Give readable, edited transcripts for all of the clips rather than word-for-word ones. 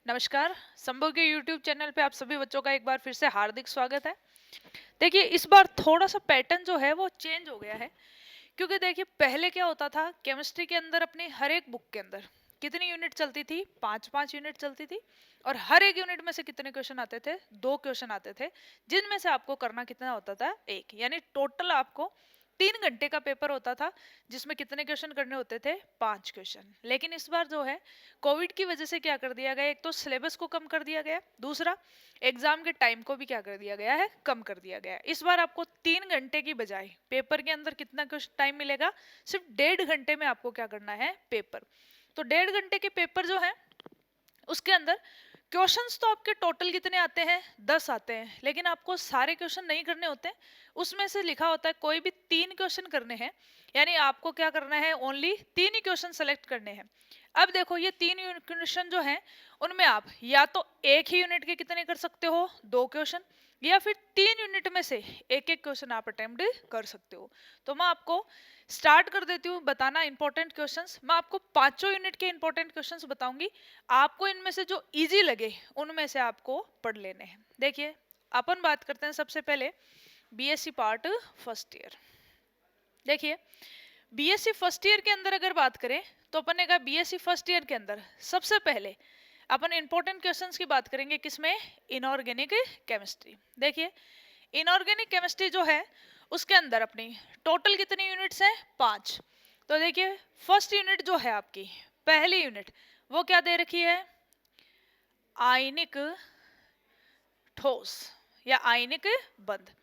नमस्कार। संभव के YouTube चैनल पे आप सभी बच्चों का एक बार फिर से हार्दिक स्वागत है। देखिए, इस बार थोड़ा सा पैटर्न जो है वो चेंज हो गया है, क्योंकि देखिए पहले क्या होता था, केमिस्ट्री के अंदर अपनी हर एक बुक के अंदर कितनी यूनिट चलती थी, 5-5 यूनिट चलती थी। और हर एक यूनिट में से कितने क्वेश्चन आते थे, 2 क्वेश्चन आते थे, जिनमें से आपको करना कितना होता था, एक। यानी टोटल आपको 3 घंटे का पेपर होता था, जिसमें कितने क्वेश्चन करने होते थे, 5 क्वेश्चन। लेकिन इस बार जो है कोविड की वजह से क्या कर दिया गया, एक तो सिलेबस को कम कर दिया गया, दूसरा एग्जाम के टाइम को भी क्या कर दिया गया है, कम कर दिया गया है। इस बार आपको 3 घंटे की बजाय पेपर के अंदर कितना टाइम मिलेगा, सिर्फ 1.5 घंटे में आपको क्या करना है, पेपर। तो 1.5 घंटे के पेपर जो है उसके अंदर क्वेश्चंस तो आपके टोटल कितने आते हैं, 10 आते हैं, लेकिन आपको सारे क्वेश्चन नहीं करने होते। उसमें से लिखा होता है कोई भी 3 क्वेश्चन करने हैं, यानी आपको क्या करना है, ओनली 3 ही क्वेश्चन सेलेक्ट करने हैं। अब देखो, ये 3 क्वेश्चन जो हैं उनमें आप या तो एक ही यूनिट के कितने कर सकते हो, 2 क्वेश्चन, या फिर 3 यूनिट में से एक एक क्वेश्चन आप अटेम्प्ट कर सकते हो। तो मैं आपको स्टार्ट कर देती हूँ बताना इंपॉर्टेंट क्वेश्चंस। मैं आपको पांचों यूनिट के इंपॉर्टेंट क्वेश्चंस बताऊंगी, आपको इनमें से जो इजी लगे उनमें से आपको पढ़ लेने हैं। देखिए, अपन बात करते हैं सबसे पहले बीएससी पार्ट फर्स्ट ईयर। देखिए, बीएससी फर्स्ट ईयर के अंदर अगर बात करें तो अपन ने कहा बीएससी फर्स्ट ईयर के अंदर सबसे पहले अपन इंपॉर्टेंट क्वेश्चंस की बात करेंगे, किसमें, इनऑर्गेनिक केमिस्ट्री। देखिए, इनऑर्गेनिक केमिस्ट्री जो है उसके अंदर अपनी टोटल कितनी यूनिट्स हैं, 5। तो देखिए, फर्स्ट यूनिट जो है आपकी, पहली यूनिट, वो क्या दे रखी है, आयनिक ठोस या आयनिक बंध।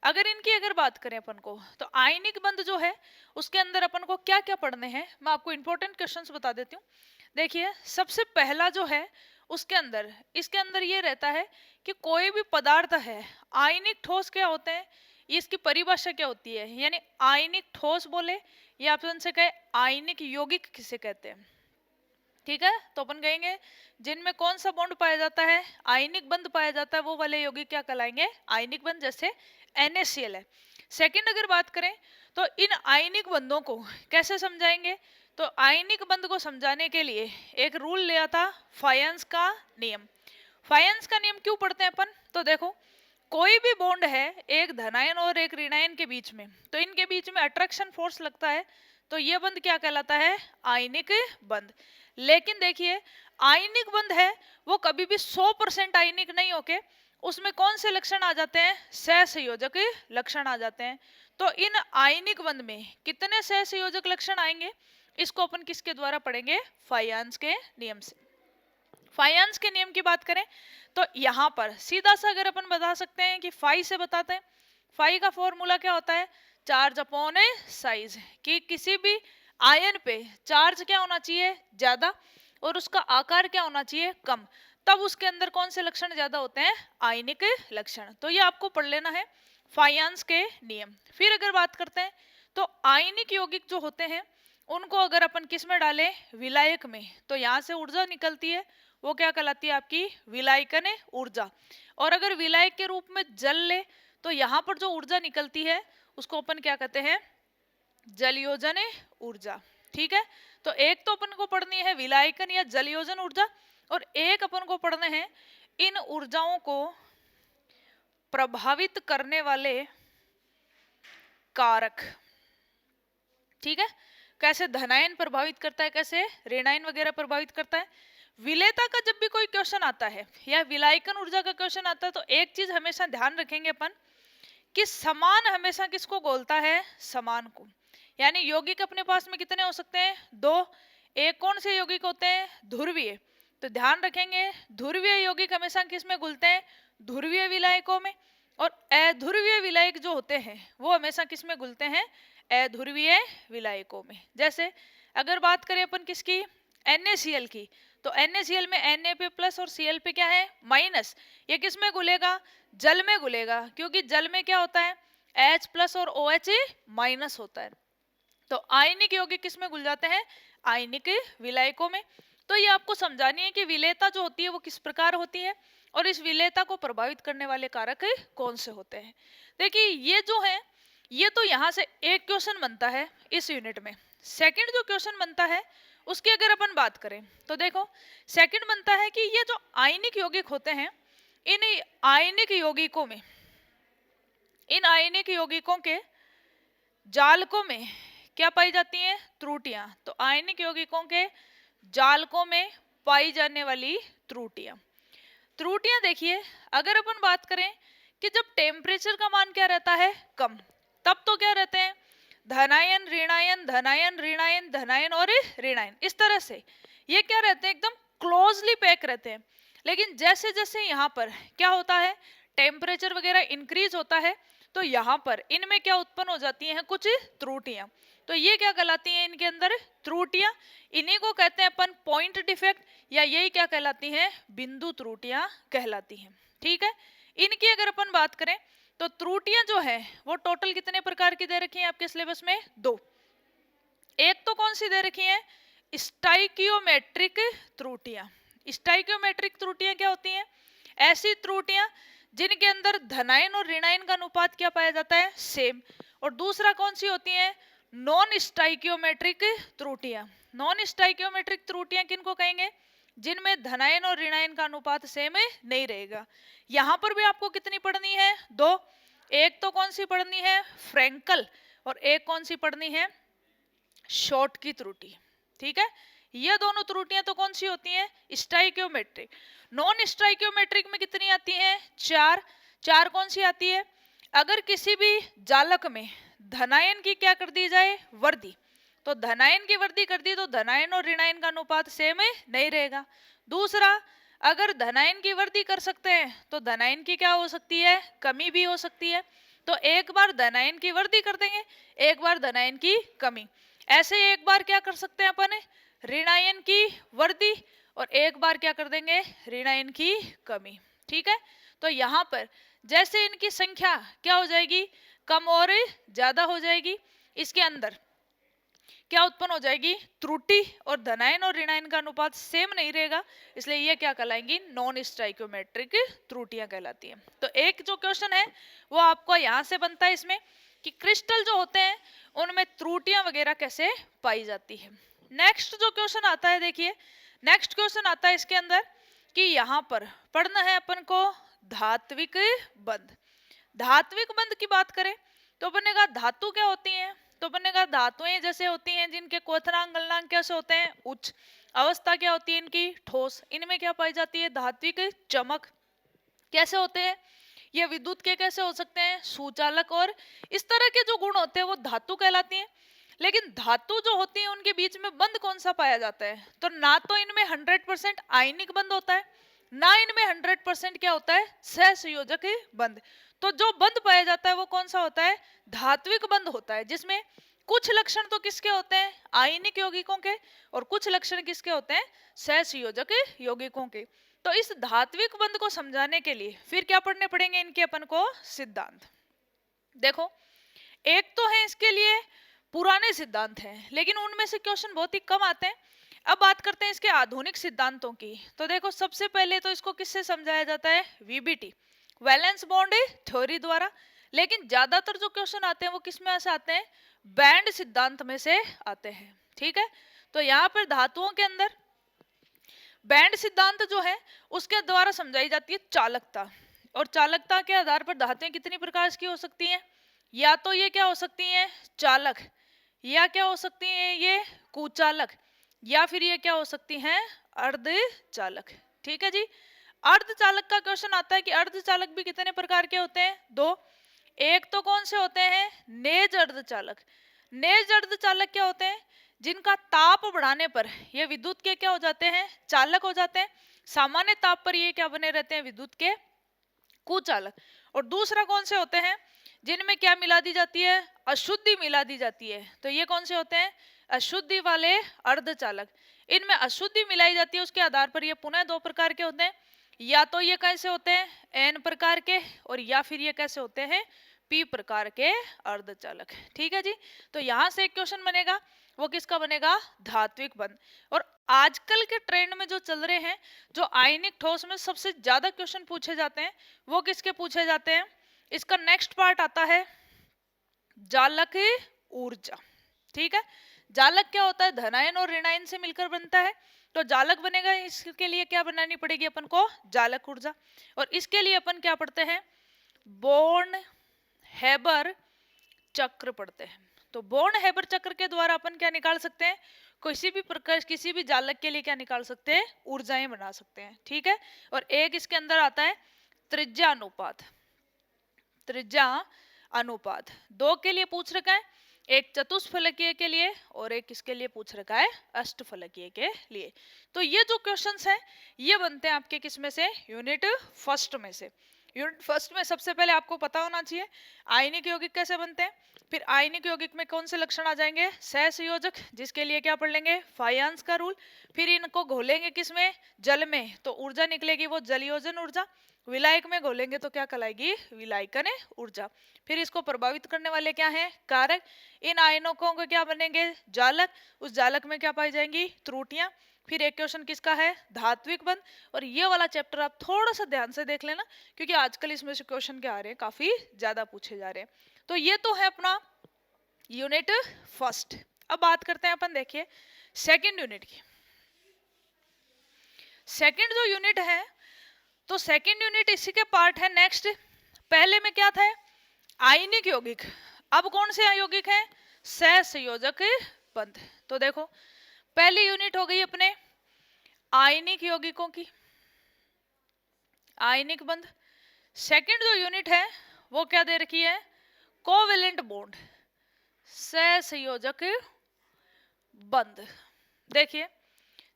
अगर बात करें अपन को, तो आयनिक बंध जो है उसके अंदर अपन को क्या क्या पढ़ने हैं, मैं आपको इंपॉर्टेंट क्वेश्चंस बता देती हूँ। देखिए, सबसे पहला जो है उसके अंदर, इसके अंदर ये रहता है कि कोई भी पदार्थ है, आयनिक ठोस क्या होते हैं, ये इसकी परिभाषा क्या होती है, यानी आयनिक ठोस बोले या अपन से कहे आयनिक यौगिक किसे कहते हैं। ठीक है, तो अपन कहेंगे जिनमें कौन सा बॉन्ड पाया जाता है, आयनिक बंध पाया जाता है, वो वाले यौगिक क्या कहलाएंगे, आयनिक बंध, जैसे NaCl है। सेकंड अगर बात करें तो इन आयनिक बंधों को कैसे समझाएंगे, तो आयनिक बंध को समझाने के लिए एक रूल लिया था, फायंस का नियम। फायंस का नियम क्यों पढ़ते हैं अपन, तो देखो, कोई भी बॉन्ड है एक धनायन और एक ऋणायन के बीच में, तो इनके बीच में अट्रैक्शन फोर्स लगता है, तो ये बंध क्या कहलाता है, आयनिक बंध। लेकिन देखिए, आयनिक बंध है वो कभी भी 100% आयनिक नहीं होके उसमें कौन से लक्षण आ जाते हैं, सहसंयोजक लक्षण आ जाते हैं। तो इन आयनिक बंध में कितने सहसंयोजक लक्षण आएंगे, इसको अपन किसके द्वारा पढ़ेंगे, फायंस के नियम से। फायंस के नियम की बात करें तो यहाँ पर सीधा सा अगर अपन बता सकते हैं कि फाई से बताते हैं, फाई का फॉर्मूला क्या होता है, चार्ज अपॉन साइज, कि किसी भी आयन पे चार्ज क्या होना चाहिए, ज्यादा, और उसका आकार क्या होना चाहिए, कम, तब उसके अंदर कौन से लक्षण ज्यादा होते हैं, आयनिक लक्षण। तो ये आपको पढ़ लेना है, फायंस के नियम। फिर अगर बात करते हैं तो आयनिक यौगिक जो होते हैं उनको अगर अपन किस में डालें, विलायक में, तो यहाँ से ऊर्जा निकलती है, वो क्या कहलाती है, आपकी विलायकन ऊर्जा। और अगर विलायक के रूप में जल ले तो यहाँ पर जो ऊर्जा निकलती है उसको अपन क्या कहते हैं, जलयोजन ऊर्जा। ठीक है, तो एक तो अपन को पढ़नी है विलायकन या जलयोजन ऊर्जा, और एक अपन को पढ़ने हैं इन ऊर्जाओं को प्रभावित करने वाले कारक। ठीक है, कैसे धनायन प्रभावित करता है, कैसे ऋणायन वगैरह प्रभावित करता है। विलेयता का जब भी कोई क्वेश्चन आता है या विलायकन ऊर्जा का क्वेश्चन आता है, तो एक चीज हमेशा ध्यान रखेंगे अपन कि समान हमेशा किसको बोलता है, समान को। यानी यौगिक अपने पास में कितने हो सकते हैं, 2। एक कौन से यौगिक होते हैं, ध्रुवीय। तो ध्यान रखेंगे ध्रुवीय यौगिक हमेशा किस में घुलते हैं, ध्रुवीय विलायकों में। और अध्रुवीय विलायक जो होते हैं वो हमेशा किस में घुलते हैं, अध्रुवीय विलायकों में। जैसे अगर बात करें अपन किसकी, NaCl की, तो NaCl में Na+ और Cl पे क्या है, माइनस। ये किस में घुलेगा, जल में घुलेगा, क्योंकि जल में क्या होता है, H+ और OH- होता है। तो आयनिक यौगिक किस में घुल जाते हैं, आयनिक विलायकों में। तो ये आपको समझानी है कि विलेयता जो होती है वो किस प्रकार होती है, और इस विलेयता को प्रभावित करने वाले कारक कौन से होते हैं। देखिए, ये जो है, ये तो यहाँ से एक क्वेश्चन बनता है इस यूनिट में। सेकंड जो क्वेश्चन बनता है उसकी अगर अपन बात करें तो देखो सेकंड बनता है कि ये जो आयनिक यौगिक होते हैं, इन आयनिक यौगिकों में, इन आयनिक यौगिकों के जालकों में क्या पाई जाती हैं? त्रुटियां। तो आयनिक यौगिकों के जालकों में पाई जाने वाली त्रुटियां, त्रुटियां देखिए अगर अपन बात करें कि जब टेम्परेचर का मान क्या रहता है? कम, तब तो क्या रहते हैं? धनायन ऋणायन धनायन ऋणायन धनायन और ऋणायन, इस तरह से ये क्या रहते हैं? एकदम क्लोजली पैक रहते हैं। लेकिन जैसे जैसे यहाँ पर क्या होता है, टेम्परेचर वगैरह इंक्रीज होता है, तो यहाँ पर इनमें क्या उत्पन्न हो जाती हैं? कुछ त्रुटियां। तो ये क्या कहलाती हैं? इनके अंदर त्रुटियां। इन्हीं को कहते हैं अपन पॉइंट डिफेक्ट, या यही क्या कहलाती हैं? बिंदु त्रुटियां कहलाती हैं। ठीक है, इनकी अगर अपन बात करें तो त्रुटियां जो है वो टोटल कितने प्रकार की दे रखी हैं आपके सिलेबस में? 2। एक तो कौन सी दे रखी है? स्टाइकियोमेट्रिक त्रुटियां। स्टाइकियोमेट्रिक त्रुटियां क्या होती हैं? ऐसी त्रुटियां जिनके अंदर धनायन और ऋणायन का अनुपात क्या पाया जाता है? सेम। और दूसरा कौन सी होती है? नॉन स्टाइकियोमेट्रिक त्रुटियां। नॉन स्टाइकियोमेट्रिक त्रुटियां किनको कहेंगे? जिनमें धनायन और ऋणायन का अनुपात सेम नहीं रहेगा। यहां पर भी आपको कितनी पढ़नी है? 2। एक तो कौन सी पढ़नी है? फ्रैंकल, और एक कौन सी पढ़नी है? शॉर्ट की त्रुटि। ठीक है, ये दोनों त्रुटियां तो कौन सी होती हैं? स्टाइकियोमेट्रिक। नॉन स्टाइकियोमेट्रिक में कितनी आती हैं? 4। 4 कौन सी आती है? अगर किसी भी जालक में धनायन की क्या कर दी जाए? वर्दी, तो धनायन की वृद्धि कर दी तो धनायन और ऋणायन का अनुपात सेम नहीं रहेगा। दूसरा, अगर धनायन की वृद्धि कर सकते हैं तो धनायन की क्या हो सकती है? कमी भी हो सकती है। तो एक बार धनायन की वृद्धि कर देंगे, एक बार धनायन की कमी। ऐसे एक बार क्या कर सकते हैं अपन? ऋणायन की वृद्धि, और एक बार क्या कर देंगे? ऋणायन की कमी। ठीक है, तो यहाँ पर जैसे इनकी संख्या क्या हो जाएगी? कम और ज्यादा हो जाएगी, इसके अंदर क्या उत्पन्न हो जाएगी? त्रुटि, और धनायन और ऋणायन का अनुपात सेम नहीं रहेगा, इसलिए ये क्या कहलाएंगी? नॉन स्टाइकियोमेट्रिक त्रुटियां कहलाती हैं। तो एक जो क्वेश्चन है वो आपको यहां से बनता है इसमें कि क्रिस्टल जो होते हैं उनमें त्रुटियां वगैरह कैसे पाई जाती है। नेक्स्ट जो क्वेश्चन आता है, देखिए नेक्स्ट क्वेश्चन आता है इसके अंदर कि यहाँ पर पढ़ना है अपन को धात्विक बंध। धात्विक बंध की बात करें तो बनेगा धातु क्या होती है? तो बनेगा धातुएं जैसे होती हैं जिनके क्वथनांक गलनांक कैसे होते हैं? उच्च। अवस्था क्या होती है इनकी? ठोस। इनमें क्या पाई जाती है? धात्विक चमक। कैसे होते हैं ये? विद्युत के कैसे हो सकते हैं? सुचालक। और इस तरह के जो गुण होते हैं वो धातु कहलाती हैं। लेकिन धातु जो होती है उनके बीच में बंध कौन सा पाया जाता है? तो ना तो इनमें 100% आयनिक बंध होता है, ना इनमें 100% क्या होता है? सहसंयोजक बंध। तो जो बंध पाया जाता है वो कौन सा होता है? धात्विक बंध होता है, जिसमें कुछ लक्षण तो किसके होते हैं? आयनिक यौगिकों के, और कुछ लक्षण किसके होते हैं? सहसंयोजक यौगिकों के। तो इस धात्विक बंध को समझाने के लिए फिर क्या पढ़ने पड़ेंगे इनके अपन को? सिद्धांत। देखो एक तो है इसके लिए पुराने सिद्धांत हैं, लेकिन उनमें से क्वेश्चन बहुत ही कम आते हैं। अब बात करते हैं इसके आधुनिक सिद्धांतों की। तो देखो सबसे पहले तो इसको किससे समझाया जाता है? वीबीटी, वैलेंस बॉन्ड थ्योरी द्वारा। लेकिन ज्यादातर जो क्वेश्चन आते हैं वो किस में से आते हैं? बैंड सिद्धांत में से आते हैं। ठीक है, तो यहाँ पर धातुओं के अंदर बैंड सिद्धांत जो है उसके द्वारा समझाई जाती है चालकता, और चालकता के आधार पर धातुएं कितनी प्रकार की हो सकती हैं? या तो ये क्या हो सकती हैं? चालक, या क्या हो सकती हैं? ये कुचालक, या फिर ये क्या हो सकती हैं? अर्धचालक। ठीक है जी। अर्धचालक का क्वेश्चन आता है कि अर्धचालक भी कितने प्रकार के होते हैं? 2। एक तो कौन से होते हैं? नेज अर्धचालक। नेज अर्धचालक क्या होते हैं? जिनका ताप बढ़ाने पर ये विद्युत के क्या हो जाते हैं? चालक हो जाते हैं। सामान्य ताप पर ये क्या बने रहते हैं? विद्युत के कुचालक। और दूसरा कौन से होते हैं? जिनमें क्या मिला दी जाती है? अशुद्धि मिला दी जाती है। तो ये कौन से होते हैं? अशुद्धि वाले अर्धचालक। इनमें अशुद्धि मिलाई जाती है, उसके आधार पर ये पुनः 2 प्रकार के होते हैं। या तो ये कैसे होते हैं? एन प्रकार के, और या फिर ये कैसे होते हैं? पी प्रकार के अर्धचालक। ठीक है जी। तो यहां से एक क्वेश्चन बनेगा, वो किसका बनेगा? धात्विक बंध। और आजकल के ट्रेंड में जो चल रहे हैं, जो आयनिक ठोस में सबसे ज्यादा क्वेश्चन पूछे जाते हैं, वो किसके पूछे जाते हैं? इसका नेक्स्ट पार्ट आता है जालक ऊर्जा। ठीक है, जालक क्या होता है, धनायन और ऋणायन से मिलकर बनता है। तो जालक बनेगा, इसके लिए क्या बनानी पड़ेगी अपन को, जालक ऊर्जा। और इसके लिए अपन क्या पढ़ते हैं, बोर्न हेबर चक्र पढ़ते हैं। तो बोर्न हेबर चक्र के द्वारा अपन क्या निकाल सकते हैं, किसी भी प्रकार, किसी भी जालक के लिए क्या निकाल सकते हैं, ऊर्जाएं बना सकते हैं। ठीक है। और एक इसके अंदर आता है त्रिज्या अनुपात। त्रिज्या अनुपात दो के लिए पूछ रखा है, एक चतुष्फलकीय के लिए और एक किसके लिए पूछ रखा है, अष्टफलकीय के लिए। तो ये जो क्वेश्चंस हैं ये बनते हैं आपके किस में से, यूनिट फर्स्ट में से। यूनिट फर्स्ट में सबसे पहले आपको पता होना चाहिए आयनिक यौगिक कैसे बनते हैं, फिर आयनिक यौगिक में कौन से लक्षण आ जाएंगे, सहसंयोजक, जिसके लिए क्या पढ़ लेंगे, फायांस का रूल। फिर इनको घोलेंगे किसमें, जल में, तो ऊर्जा निकलेगी वो जलयोजन ऊर्जा। विलायक में घोलेंगे तो क्या कहलाएगी, विलायकन ऊर्जा। फिर इसको प्रभावित करने वाले क्या हैं, कारक। इन आयनकों को क्या बनेंगे, जालक। उस जालक में क्या पाई जाएंगी, त्रुटियां। फिर एक क्वेश्चन किसका है, धात्विक बंध। और ये वाला चैप्टर आप थोड़ा सा ध्यान से देख लेना, क्योंकि आजकल इसमें से क्वेश्चन क्या आ रहे हैं, काफी ज्यादा पूछे जा रहे हैं। तो ये तो है अपना यूनिट फर्स्ट। अब बात करते हैं अपन, देखिए सेकंड यूनिट की। सेकंड जो यूनिट है, तो सेकंड यूनिट इसी के पार्ट है नेक्स्ट। पहले में क्या था, आयनिक यौगिक। अब कौन से यौगिक हैं, सहसंयोजक बंध। तो देखो पहली यूनिट हो गई अपने आयनिक यौगिकों की, आयनिक बंध। सेकंड जो यूनिट है वो क्या दे रखी है, कोवेलेंट बॉन्ड, सहसंयोजक बंध। देखिए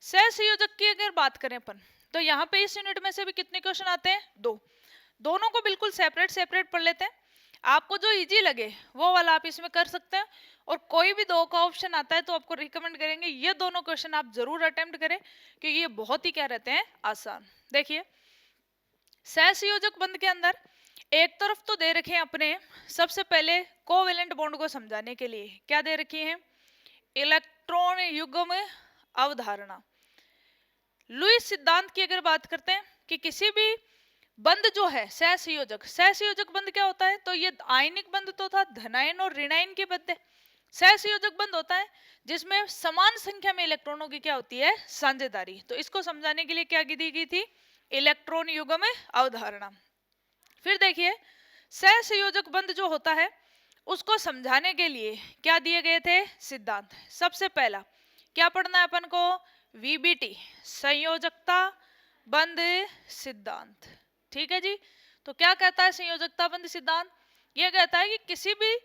सहसंयोजक की अगर बात करें अपन, तो यहाँ पे इस यूनिट में से भी कितने क्वेश्चन आते हैं, दो। दोनों को बिल्कुल सेपरेट सेपरेट पढ़ लेते हैं। आपको जो इजी लगे वो वाला आप इसमें कर सकते हैं, और कोई भी दो का ऑप्शन आता है तो आपको रिकमेंड करेंगे ये दोनों क्वेश्चन आप जरूर अटेम्प्ट करें, क्योंकि ये बहुत ही क्या रहते हैं, आसान। देखिए सहसंयोजक बंध के अंदर एक तरफ तो दे रखे हैं अपने, सबसे पहले कोवेलेंट बॉन्ड को समझाने के लिए क्या दे रखी है, इलेक्ट्रॉन युग्म अवधारणा। लुईस सिद्धांत की अगर बात करते हैं कि किसी भी बंध जो है सहसंयोजक, सहसंयोजक बंध क्या होता है, तो ये आयनिक बंध तो था, धनायन और ऋणायन के बंध है। सहसंयोजक बंध होता है जिसमें समान संख्या में इलेक्ट्रॉनों की क्या होती है, साझेदारी। तो इसको समझाने के लिए क्या दी गई थी, इलेक्ट्रॉन युग्म अवधारणा। फिर देखिए सहसंयोजक बंध जो होता है उसको समझाने के लिए क्या दिए गए थे, सिद्धांत। सबसे पहला क्या पढ़ना है अपन को, वीबीटी, संयोजकता बंध सिद्धांत। ठीक है जी। तो क्या कहता है संयोजकता बंध सिद्धांत, यह कहता है कि किसी भी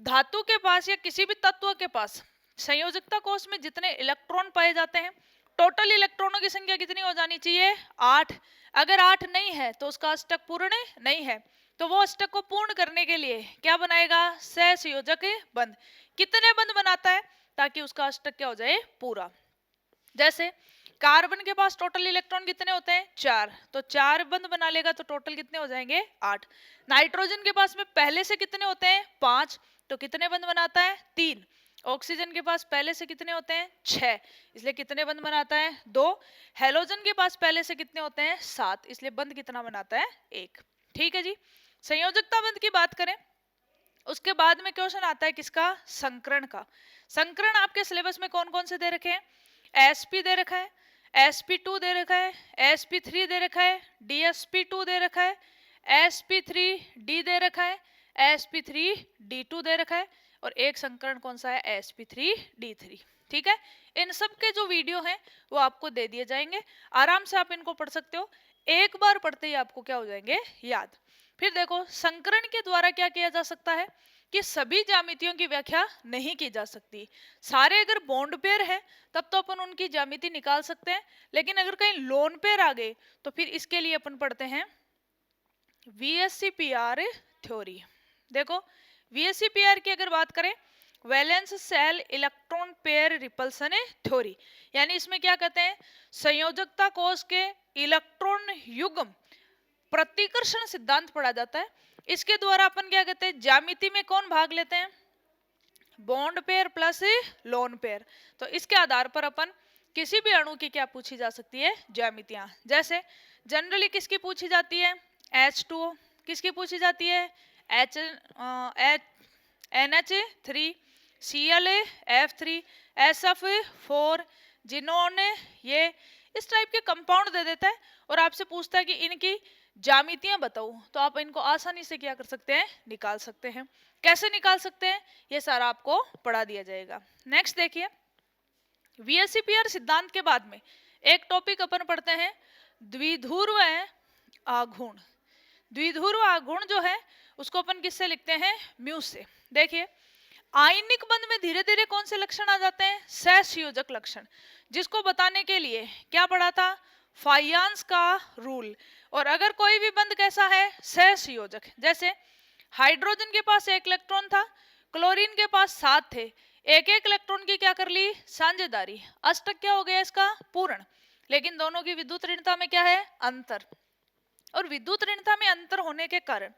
धातु के पास या किसी भी तत्व के पास संयोजकता कोष में जितने इलेक्ट्रॉन पाए जाते हैं, टोटल इलेक्ट्रॉनों की संख्या कितनी हो जानी चाहिए, 8। अगर 8 नहीं है तो उसका अष्टक पूर्ण नहीं है, तो वो अष्टक को पूर्ण करने के लिए क्या बनाएगा, सहसंयोजक बंध। कितने बंध बनाता है, ताकि उसका अष्टक क्या हो जाए, पूरा। जैसे कार्बन के पास टोटल इलेक्ट्रॉन कितने होते हैं, 4, तो 4 बंध बना लेगा तो टोटल कितने हो जाएंगे, 8। नाइट्रोजन के पास में पहले से कितने होते हैं, 5, तो कितने बंध बनाता है, 3। ऑक्सीजन के पास पहले से कितने होते हैं, 6, इसलिए कितने बंध बनाता है, 2। हेलोजन के पास पहले से कितने होते हैं, 7, इसलिए बंध कितना बनाता है, 1। ठीक है जी। संयोजकता बंध की बात करें, उसके बाद में क्वेश्चन आता है किसका, संकरण का। संकरण आपके सिलेबस में कौन कौन से दे रखे हैं, sp दे रखा है, sp2 दे रखा है, sp3 दे रखा है, dsp2 दे रखा है, sp3d दे रखा है, sp3d2 दे रखा है, और एक संकरण कौन सा है, sp3d3। ठीक है। इन सब के जो वीडियो हैं वो आपको दे दिए जाएंगे, आराम से आप इनको पढ़ सकते हो, एक बार पढ़ते ही आपको क्या हो जाएंगे, याद। फिर देखो संकरण के द्वारा क्या किया जा सकता है, कि सभी ज्यामितियों की व्याख्या नहीं की जा सकती। सारे अगर बॉन्ड पेयर है तब तो अपन उनकी ज्यामिति निकाल सकते हैं, लेकिन अगर कहीं लोन पेयर आ गए तो फिर इसके लिए अपन पढ़ते हैं VSEPR थ्योरी। देखो VSEPR की अगर बात करें, valence shell electron pair repulsion theory, यानी इसमें क्या कहते हैं, संयोजकता कोष के इलेक्ट्रॉन युग्म प्रतिकर्षण सिद्धांत पढ़ा जाता है। इसके द्वारा अपन क्या कहते हैं, ज्यामिति में कौन भाग लेते हैं, bond pair plus lone pair. तो इसके आधार पर अपन किसी भी अणु की क्या पूछी जा सकती है, ज्यामितियां। जैसे जनरली किसकी पूछी जाती है, H2O, किसकी पूछी जाती है, NH3, ClA, F3, SF4, जिन्होंने ये इस टाइप के कंपाउंड दे देता है और आपसे पूछता है कि इनकी ज्यामितियां बताओ, तो आप इनको आसानी से क्या कर सकते हैं, निकाल सकते हैं। कैसे निकाल सकते हैं, ये सारा आपको पढ़ा दिया जाएगा। नेक्स्ट देखिए, VSEPR सिद्धांत के बाद में एक टॉपिक अपन पढ़ते हैं, द्विध्रुव आघूर्ण। द्विध्रुव आघूर्ण जो है उसको अपन किससे लिखते हैं, म्यू से। देखिए, आयनिक बंध में धीरे धीरे कौन से लक्षण आ जाते हैं, सहसंयोजक लक्षण, जिसको बताने के लिए क्या पढ़ा था, फाइयांस का रूल। और अगर कोई भी बंध कैसा है, सहसंयोजक, जैसे हाइड्रोजन के पास 1 इलेक्ट्रॉन था, क्लोरीन के पास 7 थे, एक एक इलेक्ट्रॉन की क्या कर ली, साझेदारी, अष्टक क्या हो गया इसका, पूर्ण। लेकिन दोनों की विद्युत ऋणता में क्या है, अंतर। और विद्युत ऋणता में अंतर होने के कारण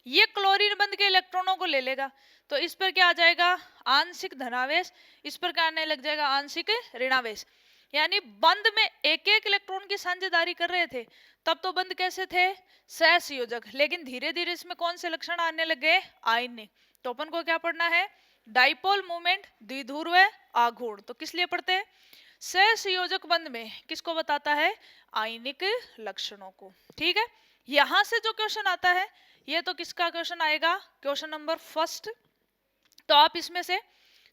ये क्लोरीन बंध के इलेक्ट्रॉनों को ले लेगा, तो इस पर क्या आ जाएगा, आंशिक धनावेश, इस पर क्या आने लग जाएगा, आंशिक ऋणावेश। यानी बंध में एक एक इलेक्ट्रॉन की साझेदारी कर रहे थे, तब तो बंध कैसे थे, सहसंयोजक, लेकिन धीरे धीरे इसमें कौन से लक्षण आने लगे, आयनिक। तो अपन को क्या पढ़ना है, डाइपोल मूवमेंट, द्विध्रुव आघूर्ण। तो किस लिए पढ़ते हैं, सहसंयोजक बंध में किसको बताता है, आयनिक लक्षणों को। ठीक है, यहां से जो क्वेश्चन आता है ये तो किसका क्वेश्चन आएगा, क्वेश्चन नंबर 1। तो आप इसमें से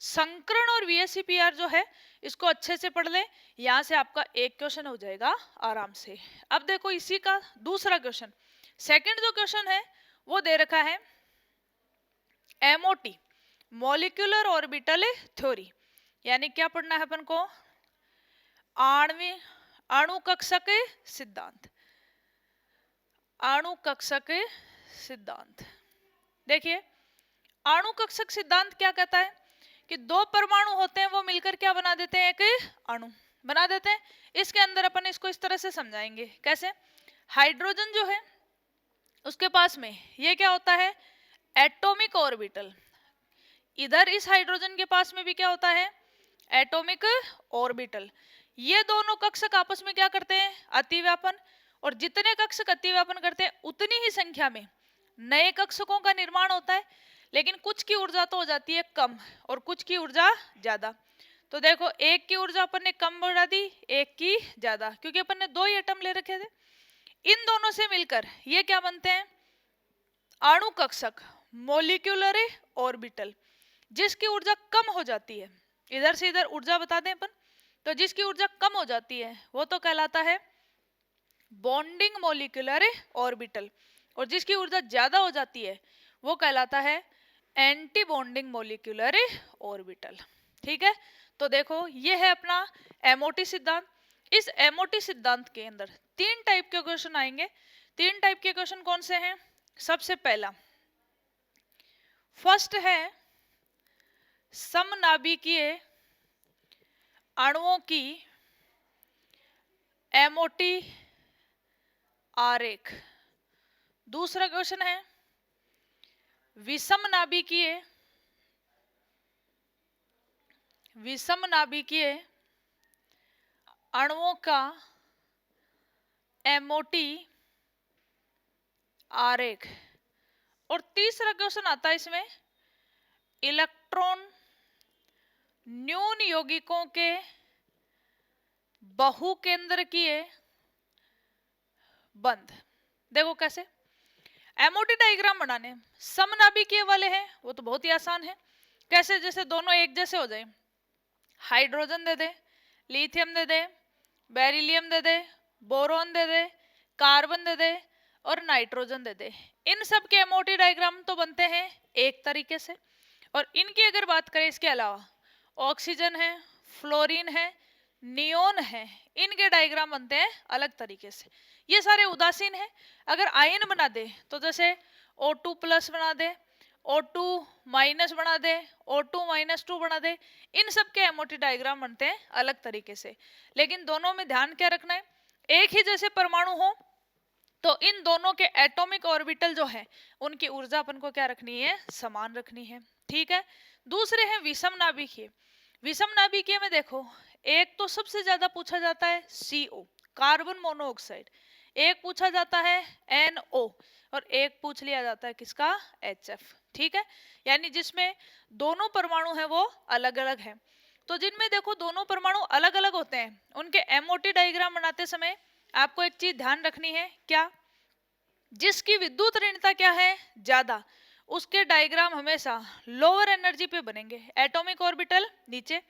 संकरण और VSEPR जो है इसको अच्छे से पढ़ ले, यहां से आपका एक क्वेश्चन हो जाएगा आराम से। अब देखो इसी का दूसरा क्वेश्चन, सेकंड जो क्वेश्चन है वो दे रखा है MOT, मॉलिक्यूलर ऑर्बिटल थ्योरी। यानी क्या पढ़ना है अपन को, आणविक अणुकक्षक सिद्धांत, अणुकक्षक सिद्धांत। देखिए, अणुकक्षक सिद्धांत क्या कहता है कि दो परमाणु होते हैं वो मिलकर क्या बना देते हैं, एक अणु बना देते हैं। इसके अंदर अपन इसको इस तरह से समझाएंगे, कैसे, हाइड्रोजन जो है उसके पास में ये क्या होता है, एटॉमिक ऑर्बिटल। इधर इस हाइड्रोजन के पास में भी क्या होता है, एटॉमिक ऑर्बिटल। ये दोनों कक्षक आपस में क्या करते हैं, अतिव्यापन। और जितने कक्षक अतिव्यापन करते हैं उतनी ही संख्या में नए कक्षकों का निर्माण होता है, लेकिन कुछ की ऊर्जा तो हो जाती है कम और कुछ की ऊर्जा ज्यादा। तो देखो, एक की ऊर्जा अपन ने कम बढ़ा दी, एक की ज्यादा, क्योंकि अपन ने 2 ही एटम ले रखे थे। इन दोनों से मिलकर ये क्या बनते हैं, अणु कक्षक, मोलिक्यूलर ऑर्बिटल। जिसकी ऊर्जा कम हो जाती है, इधर से इधर ऊर्जा बता दें अपन, तो जिसकी ऊर्जा कम हो जाती है वो तो कहलाता है बॉन्डिंग मोलिकुलर ऑर्बिटल, और जिसकी ऊर्जा ज्यादा हो जाती है वो कहलाता है एंटी बॉन्डिंग मोलिकुलर ऑर्बिटल। ठीक है, तो देखो ये है अपना MOT सिद्धांत। इस MOT सिद्धांत के अंदर 3 टाइप के क्वेश्चन आएंगे। 3 टाइप के क्वेश्चन कौन से हैं, सबसे पहला फर्स्ट है समनाभिकीय अणुओं की MOT आरेख। दूसरा क्वेश्चन है विषम नाभिकीय अणुओं का MOT आरेख। और तीसरा क्वेश्चन आता है इसमें इलेक्ट्रॉन न्यून यौगिकों के बहुकेंद्रकीय बंध। देखो कैसे MOT डायग्राम बनाने, समनाभिकीय वाले हैं वो तो बहुत ही आसान है। कैसे, जैसे दोनों एक जैसे हो जाए, हाइड्रोजन दे दे, लिथियम दे दे, बेरिलियम दे दे, बोरोन दे दे, कार्बन दे दे और नाइट्रोजन दे दे, इन सब के MOT डायग्राम तो बनते हैं एक तरीके से। और इनकी अगर बात करें इसके अलावा ऑक्सीजन है, फ्लोरीन है, नियोन है, इनके डायग्राम बनते हैं अलग तरीके से। ये सारे उदासीन है। अगर आयन बना दे तो जैसे O2+ बना दे, O2- बना दे, O2-2 बना दे, इन सब के MOT डायग्राम बनते हैं अलग तरीके से। लेकिन दोनों में ध्यान क्या रखना है, एक ही जैसे परमाणु हो तो इन दोनों के एटॉमिक ऑर्बिटल जो है उनकी ऊर्जा अपन को क्या रखनी है, समान रखनी है। ठीक है, दूसरे हैं विषम नाभिकीय। विषम नाभिकीय में देखो, एक तो सबसे ज्यादा पूछा जाता है CO, कार्बन मोनोऑक्साइड। एक पूछा जाता है NO और एक पूछ लिया जाता है किसका, HF। ठीक है, यानी जिसमें दोनों परमाणु है वो अलग अलग है। तो जिनमें देखो दोनों परमाणु अलग अलग होते हैं, उनके MOT डायग्राम बनाते समय आपको एक चीज ध्यान रखनी है, क्या, जिसकी विद्युत ऋणता क्या है, ज्यादा, उसके डायग्राम हमेशा लोअर एनर्जी पे बनेंगे। एटॉमिक ऑर्बिटल नीचे,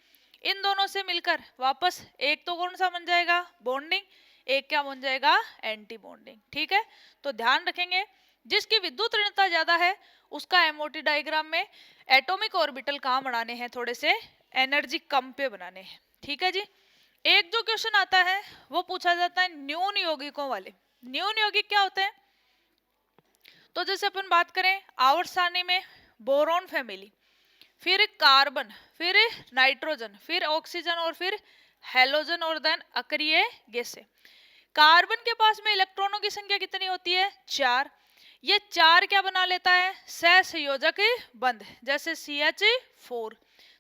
इन दोनों से मिलकर वापस एक तो कौन सा बन जाएगा, बॉन्डिंग, एक क्या बन जाएगा, एंटी बॉन्डिंग। ठीक है, तो ध्यान रखेंगे जिसकी विद्युत ऋणता ज्यादा है उसका एमओटी डायग्राम में एटॉमिक ऑर्बिटल कहाँ बनाने हैं, थोड़े से एनर्जी कम पे बनाने हैं। ठीक है जी। एक जो क्वेश्चन आता है वो पूछा जाता है न्यून यौगिकों वाले। न्यून यौगिक क्या होते हैं, तो जैसे अपन बात करें आवर्त सारणी में बोरॉन फैमिली, फिर कार्बन, फिर नाइट्रोजन, फिर ऑक्सीजन और फिर हेलोजन और देन अक्रिय गैसें। कार्बन के पास में इलेक्ट्रॉनों की संख्या कितनी होती है, 4। ये 4 क्या बना लेता है, सहसंयोजक बंध, जैसे CH4।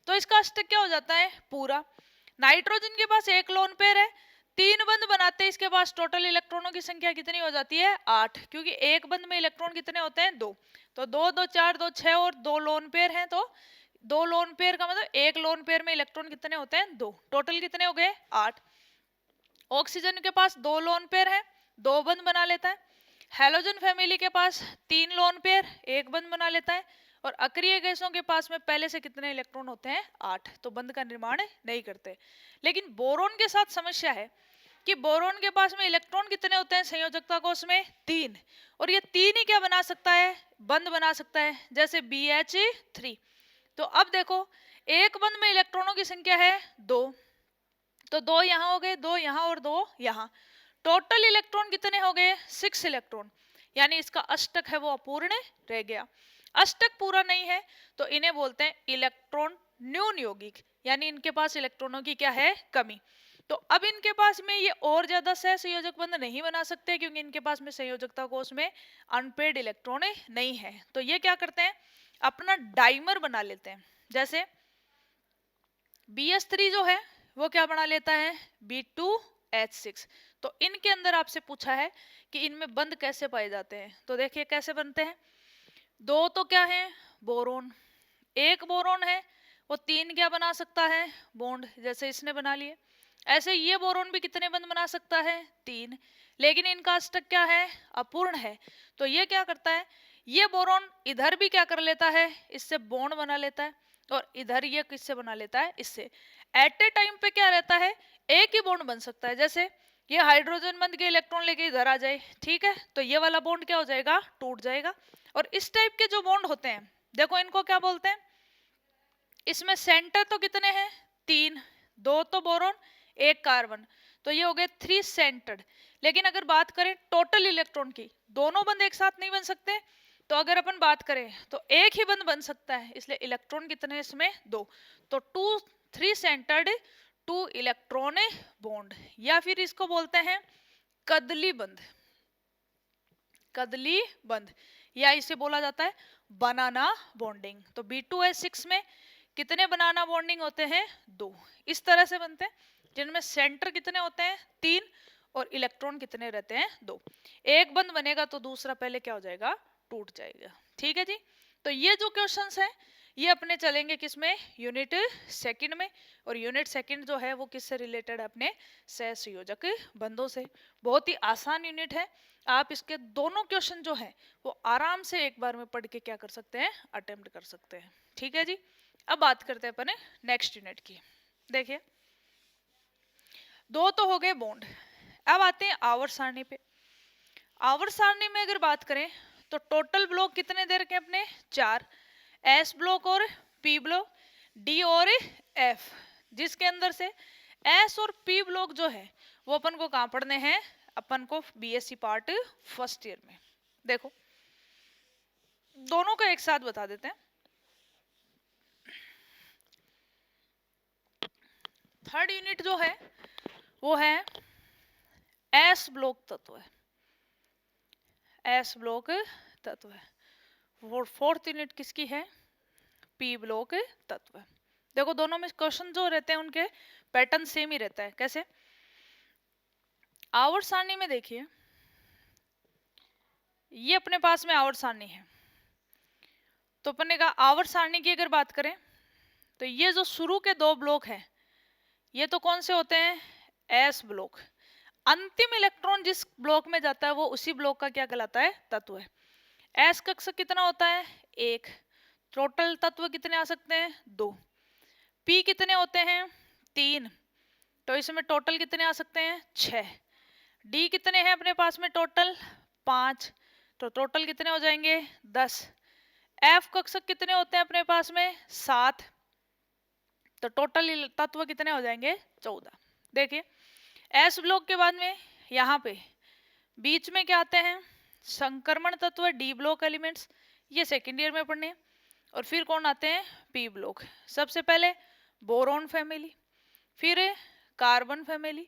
तो इसका अष्टक क्या हो जाता है, पूरा। नाइट्रोजन के पास एक लोन पेयर है, 3 बंध बनाते हैं, इसके पास टोटल इलेक्ट्रॉनों की संख्या कितनी हो जाती है, 8, क्योंकि एक बंध में इलेक्ट्रॉन कितने होते हैं, 2। तो 2 2 4 2 6 और 2 लोन पेयर हैं, तो 2 लोन पेयर का मतलब एक लोन पेयर में इलेक्ट्रॉन कितने होते हैं, 2। टोटल कितने हो गए, 8। ऑक्सीजन के पास 2 लोन पेयर है, 2 बंध बना लेता है। हेलोजन फैमिली के पास 3 लोन पेयर, 1 बंध बना लेता है। और अक्रिय गैसों के पास में पहले से कितने इलेक्ट्रॉन होते हैं, 8, तो बंध का निर्माण नहीं करते। लेकिन बोरोन के साथ समस्या है कि बोरोन के पास में इलेक्ट्रॉन कितने होते हैं संयोजकता कोष में, 3, और ये 3 ही क्या बना सकता है, बंध बना सकता है, जैसे BH3। तो अब देखो एक बंध में इलेक्ट्रॉनों की संख्या है 2, तो 2 यहाँ हो गए, 2 यहाँ और 2 यहाँ, टोटल इलेक्ट्रॉन कितने हो गए, 6 इलेक्ट्रॉन, यानी इसका अष्टक है वो अपूर्ण रह गया। अष्टक पूरा नहीं है तो इन्हें बोलते हैं इलेक्ट्रॉन न्यून यौगिक, यानी इनके पास इलेक्ट्रॉनों की क्या है, कमी। तो अब इनके पास में ये और ज्यादा सहसंयोजक बंध नहीं बना सकते क्योंकि इनके पास में संयोजकता कोष में अनपेड इलेक्ट्रॉन नहीं है। तो ये क्या करते हैं, अपना डाइमर बना लेते हैं। जैसे BH3 जो है वो क्या बना लेता है, B2H6। तो इनके अंदर आपसे पूछा है कि इनमें बंध कैसे पाए जाते हैं, तो देखिए कैसे बनते हैं। 2 तो क्या है, बोरोन, एक बोरोन है वो 3 क्या बना सकता है, बॉन्ड, जैसे इसने बना लिए। ऐसे ये बोरोन भी कितने बंध बना सकता है, 3, लेकिन इनका अष्टक क्या है, अपूर्ण है। तो ये क्या करता है, ये बोरोन इधर भी क्या कर लेता है, इससे बॉन्ड बना लेता है, और इधर ये किससे बना लेता है, इससे। एट ए टाइम पे क्या रहता है, एक ही बॉन्ड बन सकता है। जैसे ये हाइड्रोजन बंध के इलेक्ट्रॉन लेके इधर आ जाए, ठीक है, तो ये वाला बॉन्ड क्या हो जाएगा, टूट जाएगा। और इस टाइप के जो बॉन्ड होते हैं देखो इनको क्या बोलते हैं, इसमें सेंटर तो कितने हैं, 3, 2 तो बोरोन, 1 कार्बन, तो ये हो गए 3 सेंटर्ड। लेकिन अगर बात करें टोटल इलेक्ट्रॉन की, दोनों बंध एक साथ नहीं बन सकते, तो अगर अपन बात करें तो एक ही बंध बन सकता है, इसलिए इलेक्ट्रॉन कितने हैं इसमें, 2। तो 3 सेंटर्ड 2 इलेक्ट्रॉन बॉन्ड, या फिर इसको बोलते हैं कदली बंध, कदली बंध, या इसे बोला जाता है बनाना बॉन्डिंग। तो B2H6 में कितने बनाना बॉन्डिंग होते हैं, 2। इस तरह से बनते हैं जिनमें सेंटर कितने होते हैं, 3, और इलेक्ट्रॉन कितने रहते हैं, 2। एक बंध बनेगा तो दूसरा पहले क्या हो जाएगा, टूट जाएगा। ठीक है जी। तो ये जो क्वेश्चंस है ये अपने चलेंगे किसमें, यूनिट सेकंड में। और यूनिट सेकंड जो है वो किससे रिलेटेड है, अपने सहसंयोजक बंधों से। बहुत ही आसान यूनिट है, आप इसके दोनों क्वेश्चन जो है वो आराम से एक बार में पढ़ के क्या कर सकते हैं, अटेम्प्ट कर सकते हैं। ठीक है जी। अब बात करते हैं अपने नेक्स्ट यूनिट की। देखिए 2 तो हो गए बॉन्ड, अब आते हैं आवर्त सारणी पे। आवर्त सारणी में अगर बात करें तो टोटल ब्लॉक कितने दे रखे हैं अपने, 4, S ब्लॉक और P ब्लॉक, D और F, जिसके अंदर से S और P ब्लॉक जो है वो अपन को कहाँ पढ़ने हैं, अपन को BSc पार्ट फर्स्ट ईयर में। देखो दोनों को एक साथ बता देते हैं। थर्ड यूनिट जो है वो है S ब्लॉक तत्व है, S ब्लॉक तत्व है। और फोर्थ यूनिट किसकी है, P ब्लॉक तत्व है। देखो दोनों में क्वेश्चन जो रहते हैं उनके पैटर्न सेम ही रहता है। कैसे, आवर्त सारणी में देखिए ये अपने पास में आवर्त सारणी है। तो अपन ने कहा आवर्त सारणी की अगर बात करें तो ये जो शुरू के दो ब्लॉक हैं ये तो कौन से होते हैं, एस ब्लॉक। अंतिम इलेक्ट्रॉन जिस ब्लॉक में जाता है वो उसी ब्लॉक का क्या कहलाता है, तत्व है। एस कक्षक कितना होता है, एक। टोटल तत्व कितने आ सकते हैं, दो। पी कितने होते हैं, तीन। तो इसमें टोटल कितने आ सकते हैं, छह। डी कितने हैं अपने पास में टोटल, पांच। तो टोटल कितने हो जाएंगे, 10। एफ कक्षक कितने होते हैं अपने पास में, 7। तो टोटल तत्व कितने हो जाएंगे, 14। देखिए एस ब्लॉक के बाद में यहाँ पे बीच में क्या आते हैं, संक्रमण तत्व, डी ब्लॉक एलिमेंट्स, ये सेकेंड ईयर में पढ़ने। और फिर कौन आते हैं, पी ब्लॉक। सबसे पहले बोरोन फैमिली, फिर कार्बन फैमिली,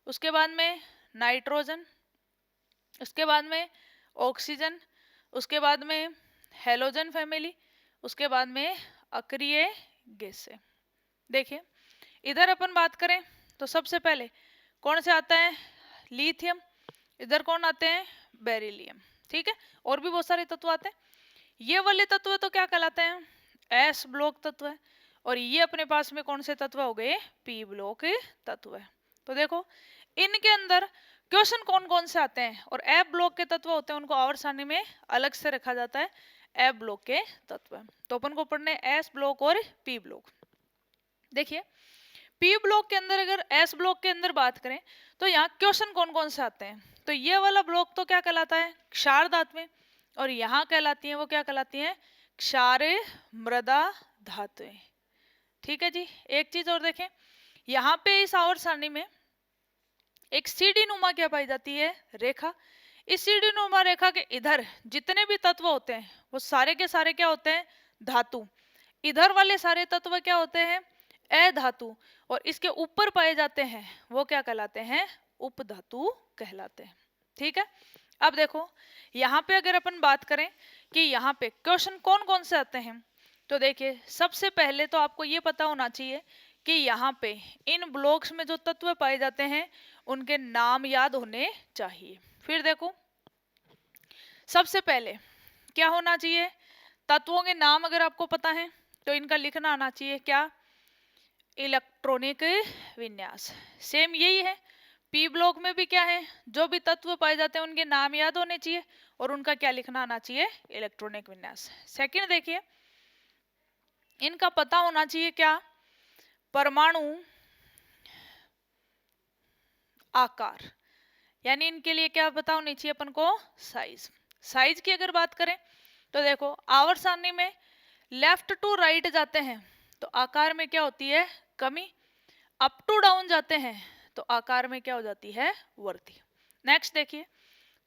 उसके बाद में नाइट्रोजन, उसके बाद में ऑक्सीजन, उसके बाद में हेलोजन फैमिली, उसके बाद में अक्रिय गैसें। देखिए इधर अपन बात करें तो सबसे पहले कौन से आता है, लिथियम। इधर कौन आते हैं, बेरिलियम। ठीक है, और भी बहुत सारे तत्व आते हैं। ये वाले तत्व तो क्या कहलाते हैं, एस ब्लॉक तत्व है। और ये अपने पास में कौन से तत्व हो गए, पी ब्लॉक तत्व है। तो देखो इनके अंदर क्वेश्चन कौन कौन से आते हैं, और एफ ब्लॉक के तत्व होते हैं उनको आवर्त सारणी में अलग से रखा जाता है, एफ ब्लॉक के तत्व। तो अपन को पढ़ने एस ब्लॉक और पी ब्लॉक। देखिए पी ब्लॉक के अंदर अगर एस ब्लॉक के अंदर बात करें तो यहाँ क्वेश्चन कौन कौन से आते हैं। तो ये वाला ब्लॉक तो क्या कहलाता है, क्षार धातुएं। और यहाँ कहलाती हैं, वो क्या कहलाती हैं, क्षार मृदा धातुएं। ठीक है जी। एक चीज और देखें, यहाँ पे इस आवर्त सारणी में एक सीढ़ी नुमा क्या पाई जाती है, रेखा। इस सीढ़ी नुमा रेखा के इधर जितने भी तत्व होते हैं वो सारे के सारे क्या होते हैं, धातु। इधर वाले सारे तत्व क्या होते हैं, अधातु। और इसके ऊपर पाए जाते हैं वो क्या कहलाते हैं, उपधातु कहलाते हैं। ठीक है। अब देखो यहाँ पे अगर अपन बात करें कि यहाँ पे क्वेश्चन कौन कौन से आते हैं, तो देखिए सबसे पहले तो आपको ये पता होना चाहिए कि यहाँ पे इन ब्लॉक्स में जो तत्व पाए जाते हैं उनके नाम याद होने चाहिए। फिर देखो सबसे पहले क्या होना चाहिए, तत्वों के नाम अगर आपको पता है तो इनका लिखना आना चाहिए क्या, इलेक्ट्रॉनिक विन्यास। सेम यही है पी ब्लॉक में भी क्या है, जो भी तत्व पाए जाते हैं उनके नाम याद होने चाहिए और उनका क्या लिखना आना चाहिए, इलेक्ट्रॉनिक विन्यास। सेकंड देखिए इनका पता होना चाहिए क्या, परमाणु आकार, यानी इनके लिए क्या पता होनी चाहिए अपन को, साइज। साइज की अगर बात करें तो देखो आवर्त सारणी में लेफ्ट टू राइट जाते हैं तो आकार में क्या होती है, कमी। अप टू डाउन जाते हैं तो आकार में क्या हो जाती है, वृद्धि। नेक्स्ट देखिए